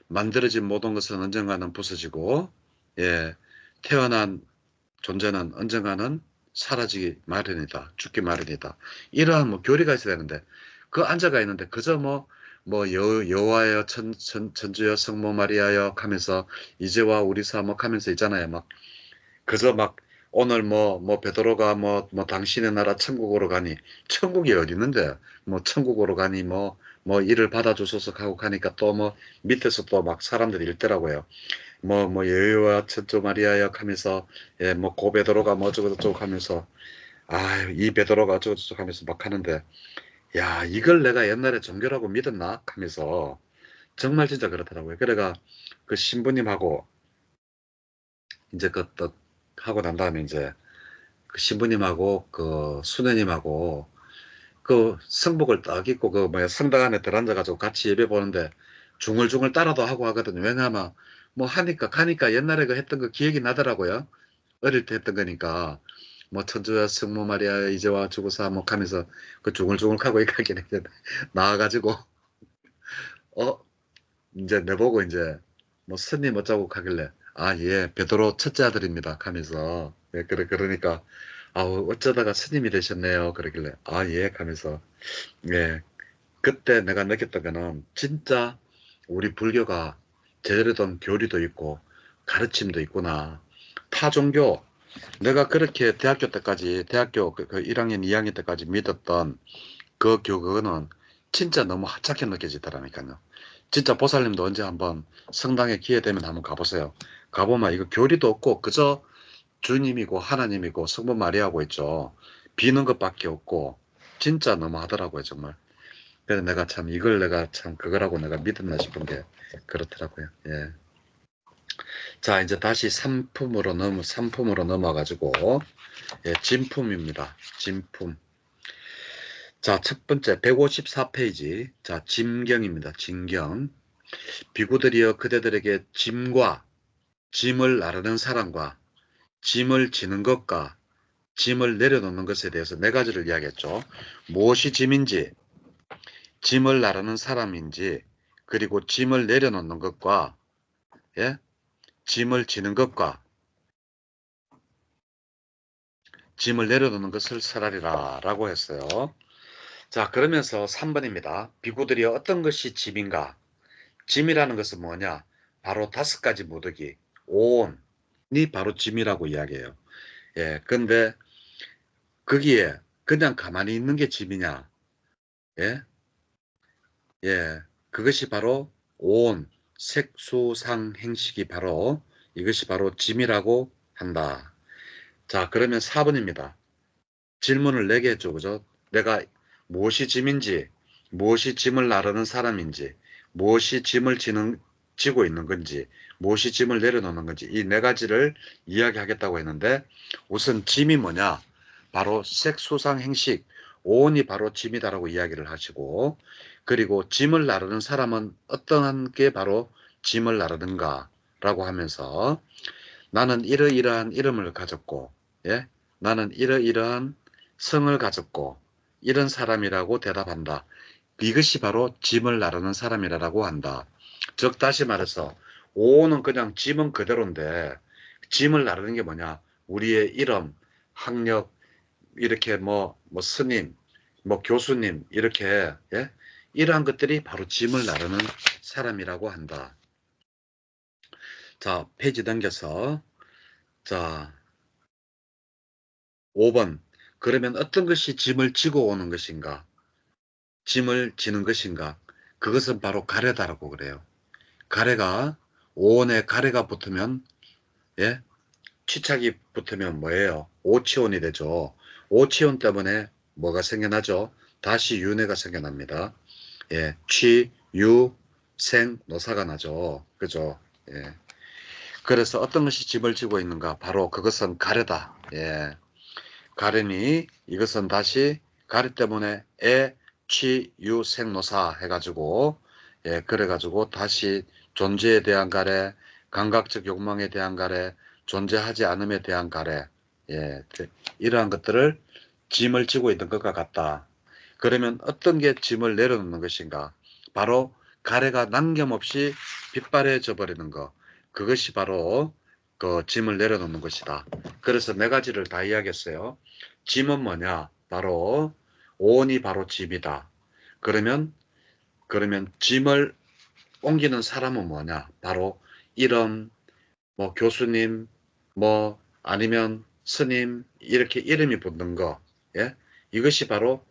만들어진 모든 것은 언젠가는 부서지고 예, 태어난 존재는 언젠가는 사라지기 마련이다. 죽기 마련이다. 이러한 뭐 교리가 있어야 되는데 그 앉아가 있는데 그저 여호와여 천주여 성모 마리아여 하면서 이제와 우리 사목 하면서 있잖아요. 막 그저 막 오늘 베드로가 당신의 나라 천국으로 가니 천국이 어디 있는데 뭐 천국으로 가니 이를 받아주소서 하고 가니까 또 밑에서 또 막 사람들이 읽더라고요. 여호와 천주 마리아여 하면서 예, 고 베드로가 어쩌고저쩌고 하면서 아, 이 베드로가 어쩌고저쩌고 하면서 막 하는데 야, 이걸 내가 옛날에 종교라고 믿었나 하면서 정말 진짜 그렇더라고요. 그래가 그 신부님하고 이제 또 하고 난 다음에 이제 그 신부님하고 그 수녀님하고 그 성복을 딱 입고 성당 안에 들어앉아가지고 같이 예배 보는데 중얼중얼 따라도 하고 하거든요. 왜냐하면 하니까 가니까 옛날에 그 했던 거 기억이 나더라고요. 어릴 때 했던 거니까 천주야 성모 마리아 이제와 주고사 하면서 그 중얼중얼 하고 이렇게 나와가지고 이제 내보고 이제 스님 어쩌고 하길래 아, 예, 베드로 첫째 아들입니다 하면서 예, 그러니까 아, 어쩌다가 스님이 되셨네요 그러길래 아, 예 하면서 예, 그때 내가 느꼈던 거는 진짜 우리 불교가 제대로 된 교리도 있고 가르침도 있구나. 타 종교 내가 그렇게 대학교 때까지 대학교 그 1학년 2학년 때까지 믿었던 그 교거는 진짜 너무 하찮게 느껴지더라니까요. 진짜 보살님도 언제 한번 성당에 기회 되면 한번 가보세요. 가보면 이거 교리도 없고 그저 주님이고 하나님이고 성부 마리아고 있죠. 비는 것밖에 없고 진짜 너무하더라고요, 정말. 그래서 내가 참 이걸 내가 참 그거라고 내가 믿었나 싶은 게 그렇더라고요. 예. 자, 이제 다시 삼품으로 넘어가지고 예, 진품입니다. 진품. 자, 첫 번째 154페이지. 자, 짐경입니다. 짐경. 비구들이여 그대들에게 짐을 나르는 사람과 짐을 지는 것과 짐을 내려놓는 것에 대해서 네 가지를 이야기했죠. 무엇이 짐인지, 짐을 나르는 사람인지, 그리고 짐을 내려놓는 것과 예? 짐을 지는 것과 짐을 내려놓는 것을 설하리라 라고 했어요. 자, 그러면서 3번입니다. 비구들이 어떤 것이 짐인가? 짐이라는 것은 뭐냐? 바로 5가지 모독이 오온이 바로 짐이라고 이야기해요. 예, 근데 거기에 그냥 가만히 있는 게 짐이냐? 예, 예, 그것이 바로 오온, 색수상 행식이 바로 이것이 바로 짐이라고 한다. 자, 그러면 4번입니다. 질문을 4개 했죠, 그죠? 내가 무엇이 짐인지, 무엇이 짐을 나르는 사람인지, 무엇이 짐을 지는 지고 있는 건지, 무엇이 짐을 내려놓는 건지, 이 네 가지를 이야기하겠다고 했는데, 우선 짐이 뭐냐? 바로 색수상 행식, 오온이 바로 짐이다라고 이야기를 하시고, 그리고 짐을 나르는 사람은 어떠한 게 바로 짐을 나르는가 라고 하면서, 나는 이러이러한 이름을 가졌고, 예? 나는 이러이러한 성을 가졌고, 이런 사람이라고 대답한다. 이것이 바로 짐을 나르는 사람이라고 한다. 즉 다시 말해서 오는 그냥 짐은 그대로인데 짐을 나르는 게 뭐냐? 우리의 이름, 학력, 이렇게 뭐 스님, 뭐 교수님 이렇게 예? 이러한 것들이 바로 짐을 나르는 사람이라고 한다. 자, 페이지 넘겨서 자 5번. 그러면 어떤 것이 짐을 지고 오는 것인가? 짐을 지는 것인가? 그것은 바로 가래다라고 그래요. 가래가 오온에 가래가 붙으면 예? 취착이 붙으면 뭐예요? 오치온이 되죠. 오치온 때문에 뭐가 생겨나죠? 다시 윤회가 생겨납니다. 예, 취, 유, 생, 노사가 나죠. 그죠? 예. 그래서 어떤 것이 짐을 지고 있는가? 바로 그것은 가래다. 예. 가래니 이것은 다시 가래 때문에 에, 취, 유, 생, 노사 해가지고 예, 그래가지고 다시 존재에 대한 가래, 감각적 욕망에 대한 가래, 존재하지 않음에 대한 가래, 예, 이러한 것들을 짐을 지고 있는 것과 같다. 그러면 어떤 게 짐을 내려놓는 것인가? 바로 가래가 남김없이 빗발해져 버리는 것. 그것이 바로 그 짐을 내려놓는 것이다. 그래서 네 가지를 다 이야기했어요. 짐은 뭐냐? 바로 오온이 바로 짐이다. 그러면 짐을 옮기는 사람은 뭐냐? 바로 이름, 뭐 교수님, 뭐 아니면 스님 이렇게 이름이 붙는 거, 예? 이것이 바로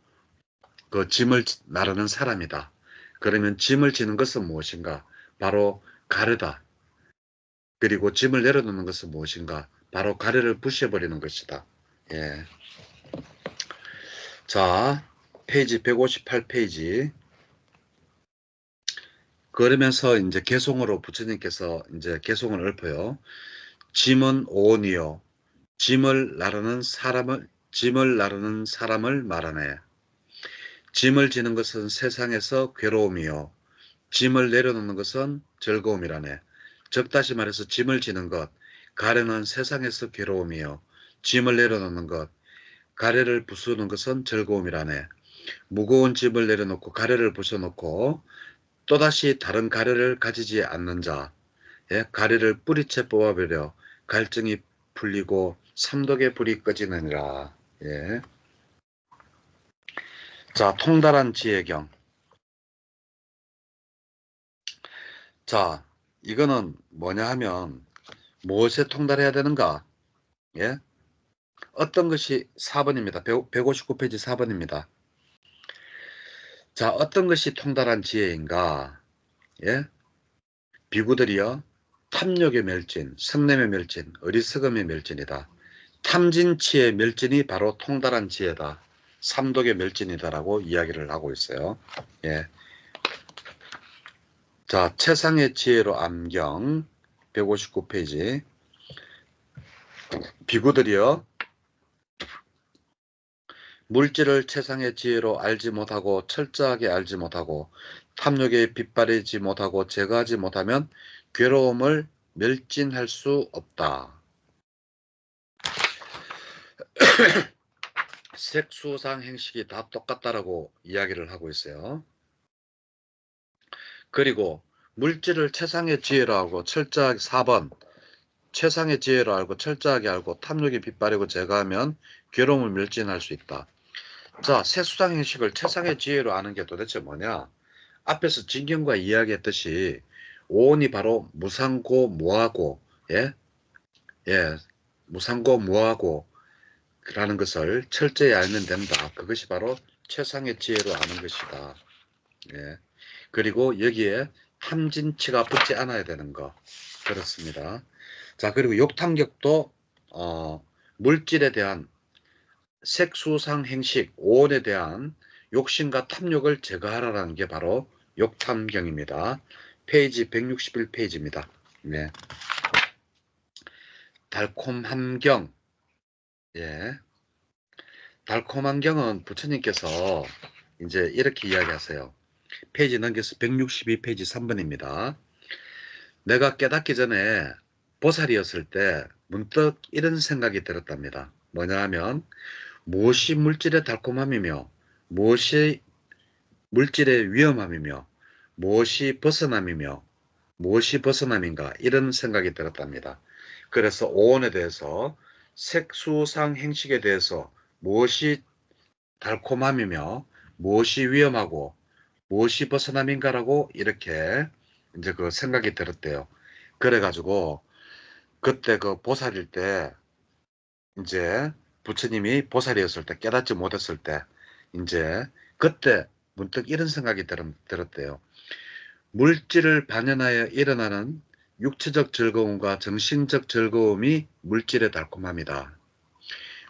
그 짐을 나르는 사람이다. 그러면 짐을 지는 것은 무엇인가? 바로 가르다. 그리고 짐을 내려놓는 것은 무엇인가? 바로 가래를 부셔버리는 것이다. 예. 자, 페이지 158페이지. 그러면서 이제 개송으로 부처님께서 이제 개송을 읊어요. 짐은 오온이요. 짐을 나르는 사람을 말하네. 짐을 지는 것은 세상에서 괴로움이요. 짐을 내려놓는 것은 즐거움이라네. 즉 다시 말해서 짐을 지는 것, 가래는 세상에서 괴로움이요. 짐을 내려놓는 것, 가래를 부수는 것은 즐거움이라네. 무거운 짐을 내려놓고 가래를 부숴놓고 또다시 다른 가래를 가지지 않는 자, 예? 가래를 뿌리채 뽑아버려 갈증이 풀리고 삼독의 불이 꺼지느니라. 예. 자, 통달한 지혜경. 자, 이거는 뭐냐 하면 무엇에 통달해야 되는가? 예? 어떤 것이 4번입니다. 159페이지 4번입니다. 자, 어떤 것이 통달한 지혜인가? 예? 비구들이여 탐욕의 멸진, 성냄의 멸진, 어리석음의 멸진이다. 탐진치의 멸진이 바로 통달한 지혜다. 삼독의 멸진이다라고 이야기를 하고 있어요. 예. 자, 최상의 지혜로 암경 159페이지. 비구들이여 물질을 최상의 지혜로 알지 못하고 철저하게 알지 못하고 탐욕에 빗발이지 못하고 제거하지 못하면 괴로움을 멸진할 수 없다. 색수상 행식이 다 똑같다라고 이야기를 하고 있어요. 그리고 물질을 최상의 지혜로 알고 철저하게 4번 최상의 지혜로 알고 철저하게 알고 탐욕에 빗발이고 제거하면 괴로움을 멸진할 수 있다. 자, 색수상 행식을 최상의 지혜로 아는 게 도대체 뭐냐? 앞에서 진경과 이야기했듯이 오온이 바로 무상고 무하고 예? 예, 무상고 무하고 라는 것을 철저히 알면 된다. 그것이 바로 최상의 지혜로 아는 것이다. 예. 그리고 여기에 탐진치가 붙지 않아야 되는 거. 그렇습니다. 자, 그리고 욕탐격도 물질에 대한 색수상 행식, 오온에 대한 욕심과 탐욕을 제거하라는 게 바로 욕탐경입니다. 페이지 161페이지입니다. 네. 달콤함경. 예. 달콤함경은 부처님께서 이제 이렇게 이야기하세요. 페이지 넘겨서 162페이지 3번입니다. 내가 깨닫기 전에 보살이었을 때 문득 이런 생각이 들었답니다. 뭐냐 하면 무엇이 물질의 달콤함이며 무엇이 물질의 위험함이며 무엇이 벗어남이며 무엇이 벗어남인가 이런 생각이 들었답니다. 그래서 오온에 대해서 색수상 행식에 대해서 무엇이 달콤함이며 무엇이 위험하고 무엇이 벗어남인가라고 이렇게 이제 그 생각이 들었대요. 그래가지고 그때 그 보살일 때 이제 부처님이 보살이었을 때 깨닫지 못했을 때 이제 그때 문득 이런 생각이 들었대요. 물질을 반영하여 일어나는 육체적 즐거움과 정신적 즐거움이 물질의 달콤함이다.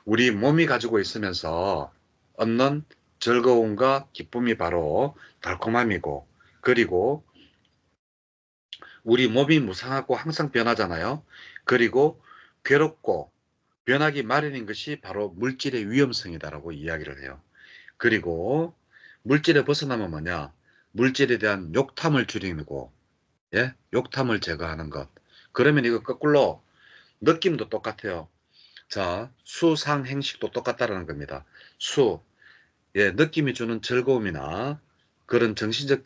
우리 몸이 가지고 있으면서 얻는 즐거움과 기쁨이 바로 달콤함이고, 그리고 우리 몸이 무상하고 항상 변하잖아요. 그리고 괴롭고 변하기 마련인 것이 바로 물질의 위험성이다라고 이야기를 해요. 그리고 물질에 벗어나면 뭐냐? 물질에 대한 욕탐을 줄이고, 예? 욕탐을 제거하는 것. 그러면 이거 거꾸로 느낌도 똑같아요. 자, 수상 행식도 똑같다라는 겁니다. 수, 예, 느낌이 주는 즐거움이나 그런 정신적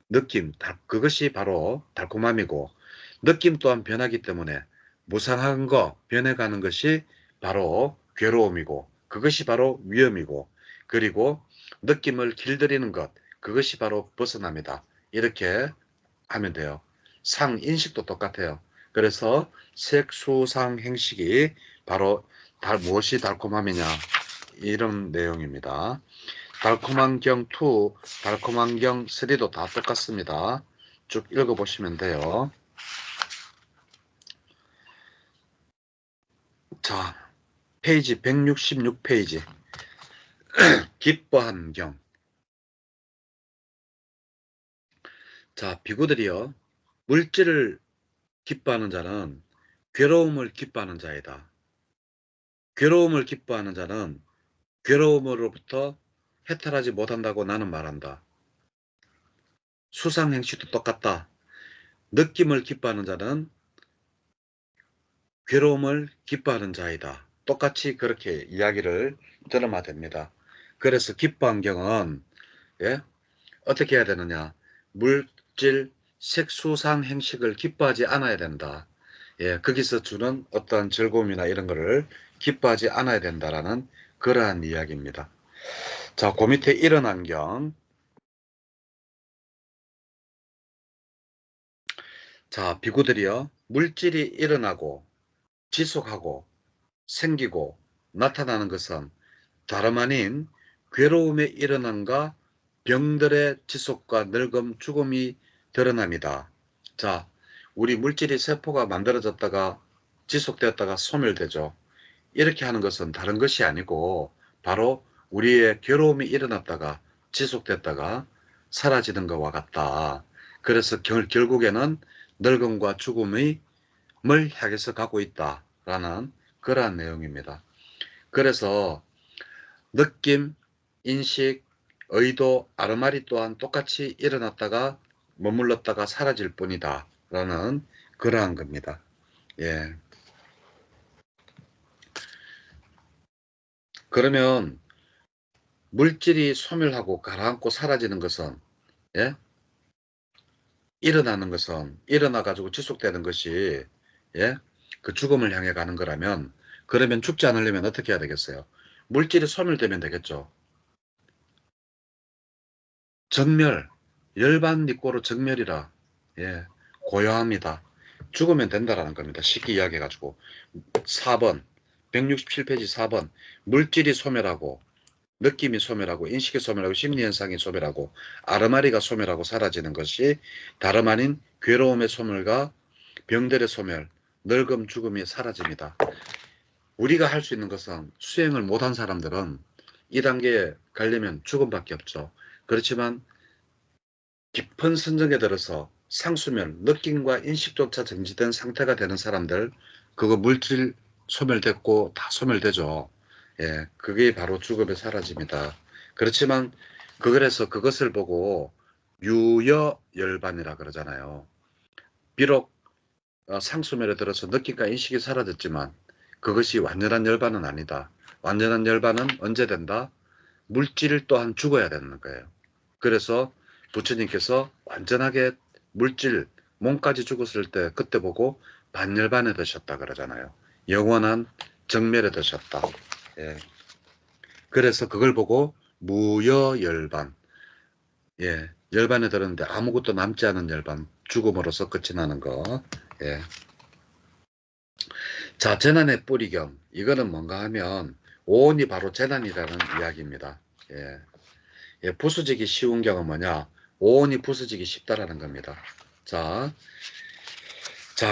느낌, 그것이 바로 달콤함이고, 느낌 또한 변하기 때문에 무상한 거, 변해가는 것이 바로 괴로움이고, 그것이 바로 위험이고, 그리고 느낌을 길들이는 것, 그것이 바로 벗어납니다. 이렇게 하면 돼요. 상, 인식도 똑같아요. 그래서 색, 수, 상, 행식이 바로 무엇이 달콤함이냐 이런 내용입니다. 달콤한 경 2, 달콤한 경 3도 다 똑같습니다. 쭉 읽어보시면 돼요. 자, 페이지 166페이지. 기뻐한 경. 자, 비구들이요. 물질을 기뻐하는 자는 괴로움을 기뻐하는 자이다. 괴로움을 기뻐하는 자는 괴로움으로부터 해탈하지 못한다고 나는 말한다. 수상행시도 똑같다. 느낌을 기뻐하는 자는 괴로움을 기뻐하는 자이다. 똑같이 그렇게 이야기를 들으면 됩니다. 그래서 기뻐한경은 예? 어떻게 해야 되느냐? 물질, 색수상 행식을 기뻐하지 않아야 된다. 예, 거기서 주는 어떤 즐거움이나 이런 거를 기뻐하지 않아야 된다라는 그러한 이야기입니다. 자, 그 밑에 이런 안경. 자, 비구들이요. 물질이 일어나고 지속하고 생기고 나타나는 것은 다름 아닌 괴로움의 일어남과 병들의 지속과 늙음, 죽음이 드러납니다. 자, 우리 물질이 세포가 만들어졌다가 지속되었다가 소멸되죠. 이렇게 하는 것은 다른 것이 아니고 바로 우리의 괴로움이 일어났다가 지속됐다가 사라지는 것과 같다. 그래서 결국에는 늙음과 죽음을 향해서 가고 있다라는 그러한 내용입니다. 그래서 느낌, 인식, 의도, 아르마리 또한 똑같이 일어났다가 머물렀다가 사라질 뿐이다 라는 그러한 겁니다. 예. 그러면 물질이 소멸하고 가라앉고 사라지는 것은 예? 일어나는 것은 일어나 가지고 지속되는 것이 예? 그 죽음을 향해 가는 거라면 그러면 죽지 않으려면 어떻게 해야 되겠어요? 물질이 소멸되면 되겠죠. 정멸, 열반니꼬로 정멸이라 예, 고요합니다. 죽으면 된다라는 겁니다. 쉽게 이야기해가지고 4번 167페이지 4번 물질이 소멸하고 느낌이 소멸하고 인식이 소멸하고 심리현상이 소멸하고 아르마리가 소멸하고 사라지는 것이 다름 아닌 괴로움의 소멸과 병들의 소멸, 늙음, 죽음이 사라집니다. 우리가 할 수 있는 것은 수행을 못한 사람들은 이 단계에 가려면 죽음밖에 없죠. 그렇지만 깊은 선정에 들어서 상수멸, 느낌과 인식조차 정지된 상태가 되는 사람들, 그거 물질 소멸됐고 다 소멸되죠. 예, 그게 바로 죽음의 사라짐이다. 그렇지만 그래서 그것을 보고 유여열반이라 그러잖아요. 비록 상수멸에 들어서 느낌과 인식이 사라졌지만 그것이 완전한 열반은 아니다. 완전한 열반은 언제 된다? 물질 또한 죽어야 되는 거예요. 그래서 부처님께서 완전하게 물질, 몸까지 죽었을 때 그때 보고 반열반에 드셨다 그러잖아요. 영원한 정멸에 드셨다. 예. 그래서 그걸 보고 무여열반, 예, 열반에 들었는데 아무것도 남지 않은 열반, 죽음으로써 끝이 나는 거. 예. 자, 재난의 뿌리경. 이거는 뭔가 하면 오온이 바로 재난이라는 이야기입니다. 예. 예, 부수지기 쉬운 경은 뭐냐? 오온이 부수지기 쉽다라는 겁니다. 자,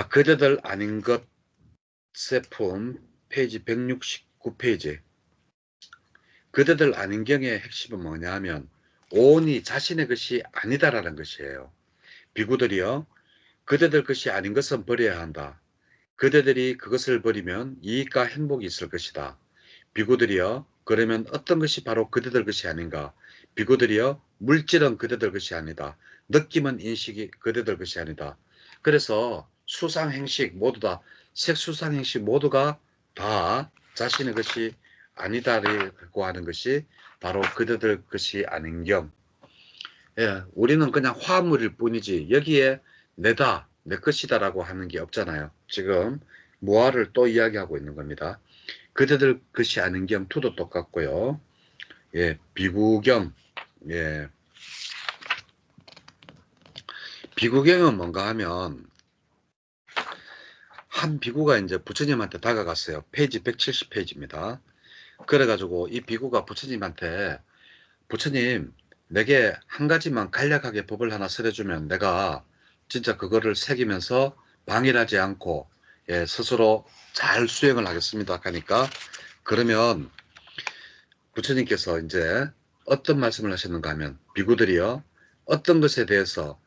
그대들 아닌 것 세품 페이지 169페이지. 그대들 아닌 경의 핵심은 뭐냐 하면 오온이 자신의 것이 아니다라는 것이에요. 비구들이요. 그대들 것이 아닌 것은 버려야 한다. 그대들이 그것을 버리면 이익과 행복이 있을 것이다. 비구들이여, 그러면 어떤 것이 바로 그대들 것이 아닌가? 비구들이여, 물질은 그대들 것이 아니다. 느낌은 인식이 그대들 것이 아니다. 그래서 수상행식 모두 다, 색수상행식 모두가 다 자신의 것이 아니다라고 하는 것이 바로 그대들 것이 아닌 겸. 예, 우리는 그냥 화물일 뿐이지 여기에 내다, 내 것이다라고 하는 게 없잖아요. 지금 무아를 또 이야기하고 있는 겁니다. 그대들 것이 아닌 겸 투도 똑같고요. 예, 비구경. 예. 비구경은 뭔가 하면 한 비구가 이제 부처님한테 다가갔어요. 페이지 170페이지입니다. 그래가지고 이 비구가 부처님한테 부처님, 내게 한 가지만 간략하게 법을 하나 설해주면 내가 진짜 그거를 새기면서 방일하지 않고 예, 스스로 잘 수행을 하겠습니다. 하니까 그러면 부처님께서 이제 어떤 말씀을 하셨는가 하면 비구들이요. 어떤 것에 대해서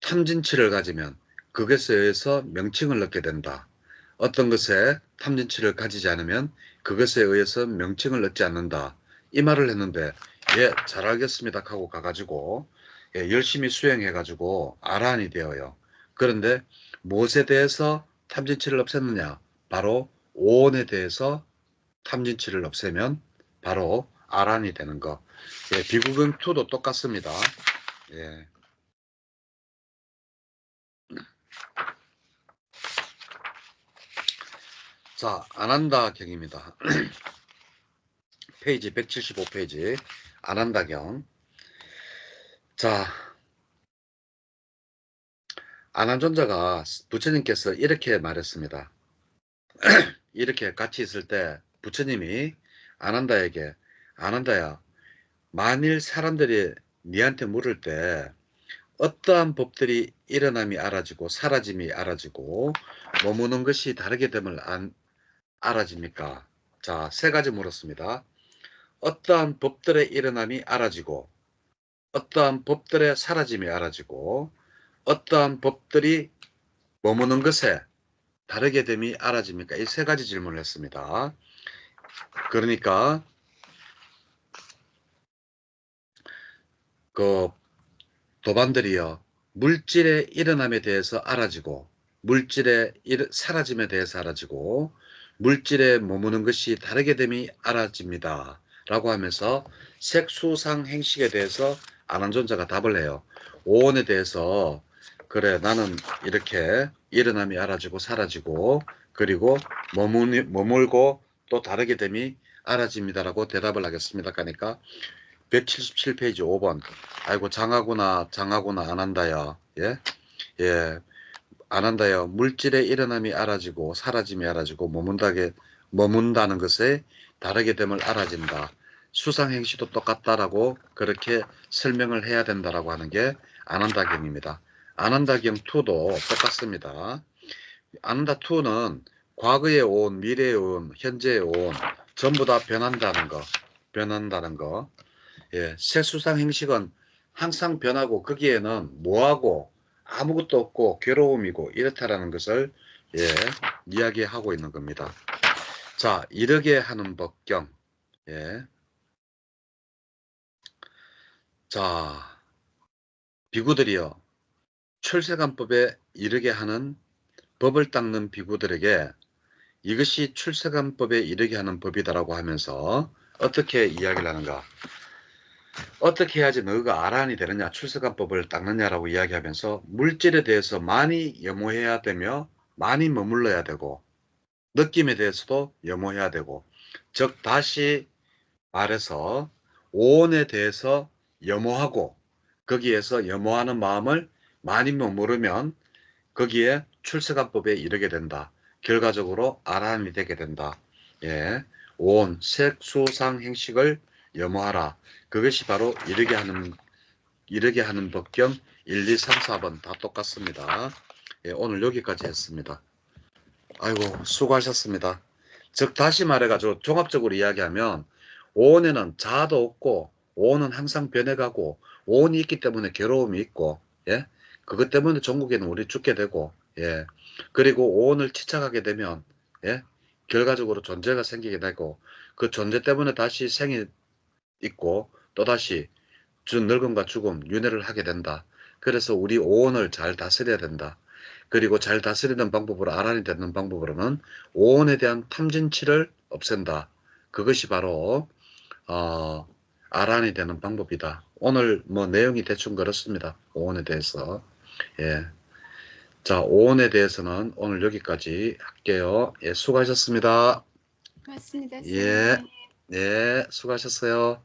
탐진치를 가지면 그것에 의해서 명칭을 얻게 된다. 어떤 것에 탐진치를 가지지 않으면 그것에 의해서 명칭을 얻지 않는다. 이 말을 했는데 예, 잘 알겠습니다 하고 가가지고 예, 열심히 수행해가지고 아라한이 되어요. 그런데 무엇에 대해서 탐진치를 없앴느냐? 바로 오온에 대해서 탐진치를 없애면 바로 아란이 되는 거. 예, 비구경 2도 똑같습니다. 예. 자, 아난다경입니다. 페이지 175페이지 아난다경. 자, 아난존자가 부처님께서 이렇게 말했습니다. 이렇게 같이 있을 때 부처님이 아난다에게 아난다야, 만일 사람들이 니한테 물을 때 어떠한 법들이 일어남이 알아지고 사라짐이 알아지고 머무는 것이 다르게 됨을 알아집니까? 자, 세 가지 물었습니다. 어떠한 법들의 일어남이 알아지고 어떠한 법들의 사라짐이 알아지고 어떠한 법들이 머무는 것에 다르게 됨이 알아집니까? 이 세 가지 질문을 했습니다. 그러니까 그 도반들이요. 물질의 일어남에 대해서 알아지고 물질의 사라짐에 대해서 알아지고 물질에 머무는 것이 다르게 됨이 알아집니다. 라고 하면서 색수상 행식에 대해서 아난존자가 답을 해요. 오온에 대해서 그래 나는 이렇게 일어남이 알아지고 사라지고 그리고 머물고 또 다르게 됨이 알아집니다라고 대답을 하겠습니다. 그러니까 177페이지 5번. 아이고 장하구나 안 한다요. 예? 예. 안 한다요. 물질의 일어남이 알아지고 사라짐이 알아지고 머문다는 것에 다르게 됨을 알아진다. 수상행시도 똑같다라고 그렇게 설명을 해야 된다라고 하는 게 안한다경입니다. 안한다경2도 똑같습니다. 안한다2는 과거의 온, 미래의 온, 현재의 온 전부 다 변한다는 거. 예, 색수상 행식은 항상 변하고 거기에는 뭐하고 아무것도 없고 괴로움이고 이렇다라는 것을 예, 이야기하고 있는 겁니다. 자, 이르게 하는 법경. 예. 자, 비구들이여 출세관법에 이르게 하는 법을 닦는 비구들에게 이것이 출세관법에 이르게 하는 법이다라고 하면서 어떻게 이야기를 하는가? 어떻게 해야지 너가 아란이 되느냐, 출세관법을 닦느냐라고 이야기하면서 물질에 대해서 많이 염호해야 되며 많이 머물러야 되고 느낌에 대해서도 염호해야 되고 즉 다시 말해서 오온에 대해서 염호하고 거기에서 염호하는 마음을 많이 머무르면 거기에 출세관법에 이르게 된다. 결과적으로 아라한이 되게 된다. 예, 오온, 색, 수, 상, 행식을 염호하라. 그것이 바로 이르게 하는 법경 1, 2, 3, 4번 다 똑같습니다. 예, 오늘 여기까지 했습니다. 아이고 수고하셨습니다. 즉 다시 말해가지고 종합적으로 이야기하면 오온에는 자아도 없고 오온은 항상 변해가고 오온이 있기 때문에 괴로움이 있고 예 그것 때문에 전국에는 우리 죽게 되고 예 그리고 오온을 치착하게 되면 예 결과적으로 존재가 생기게 되고 그 존재 때문에 다시 생이 있고 또다시 늙음과 죽음 윤회를 하게 된다. 그래서 우리 오온을 잘 다스려야 된다. 그리고 잘 다스리는 방법으로 아란이 되는 방법으로는 오온에 대한 탐진치를 없앤다. 그것이 바로 아란이 되는 방법이다. 오늘 뭐 내용이 대충 그렇습니다. 오온에 대해서. 예. 자, 오온에 대해서는 오늘 여기까지 할게요. 예, 수고하셨습니다. 고맙습니다, 예, 선생님. 예, 수고하셨어요.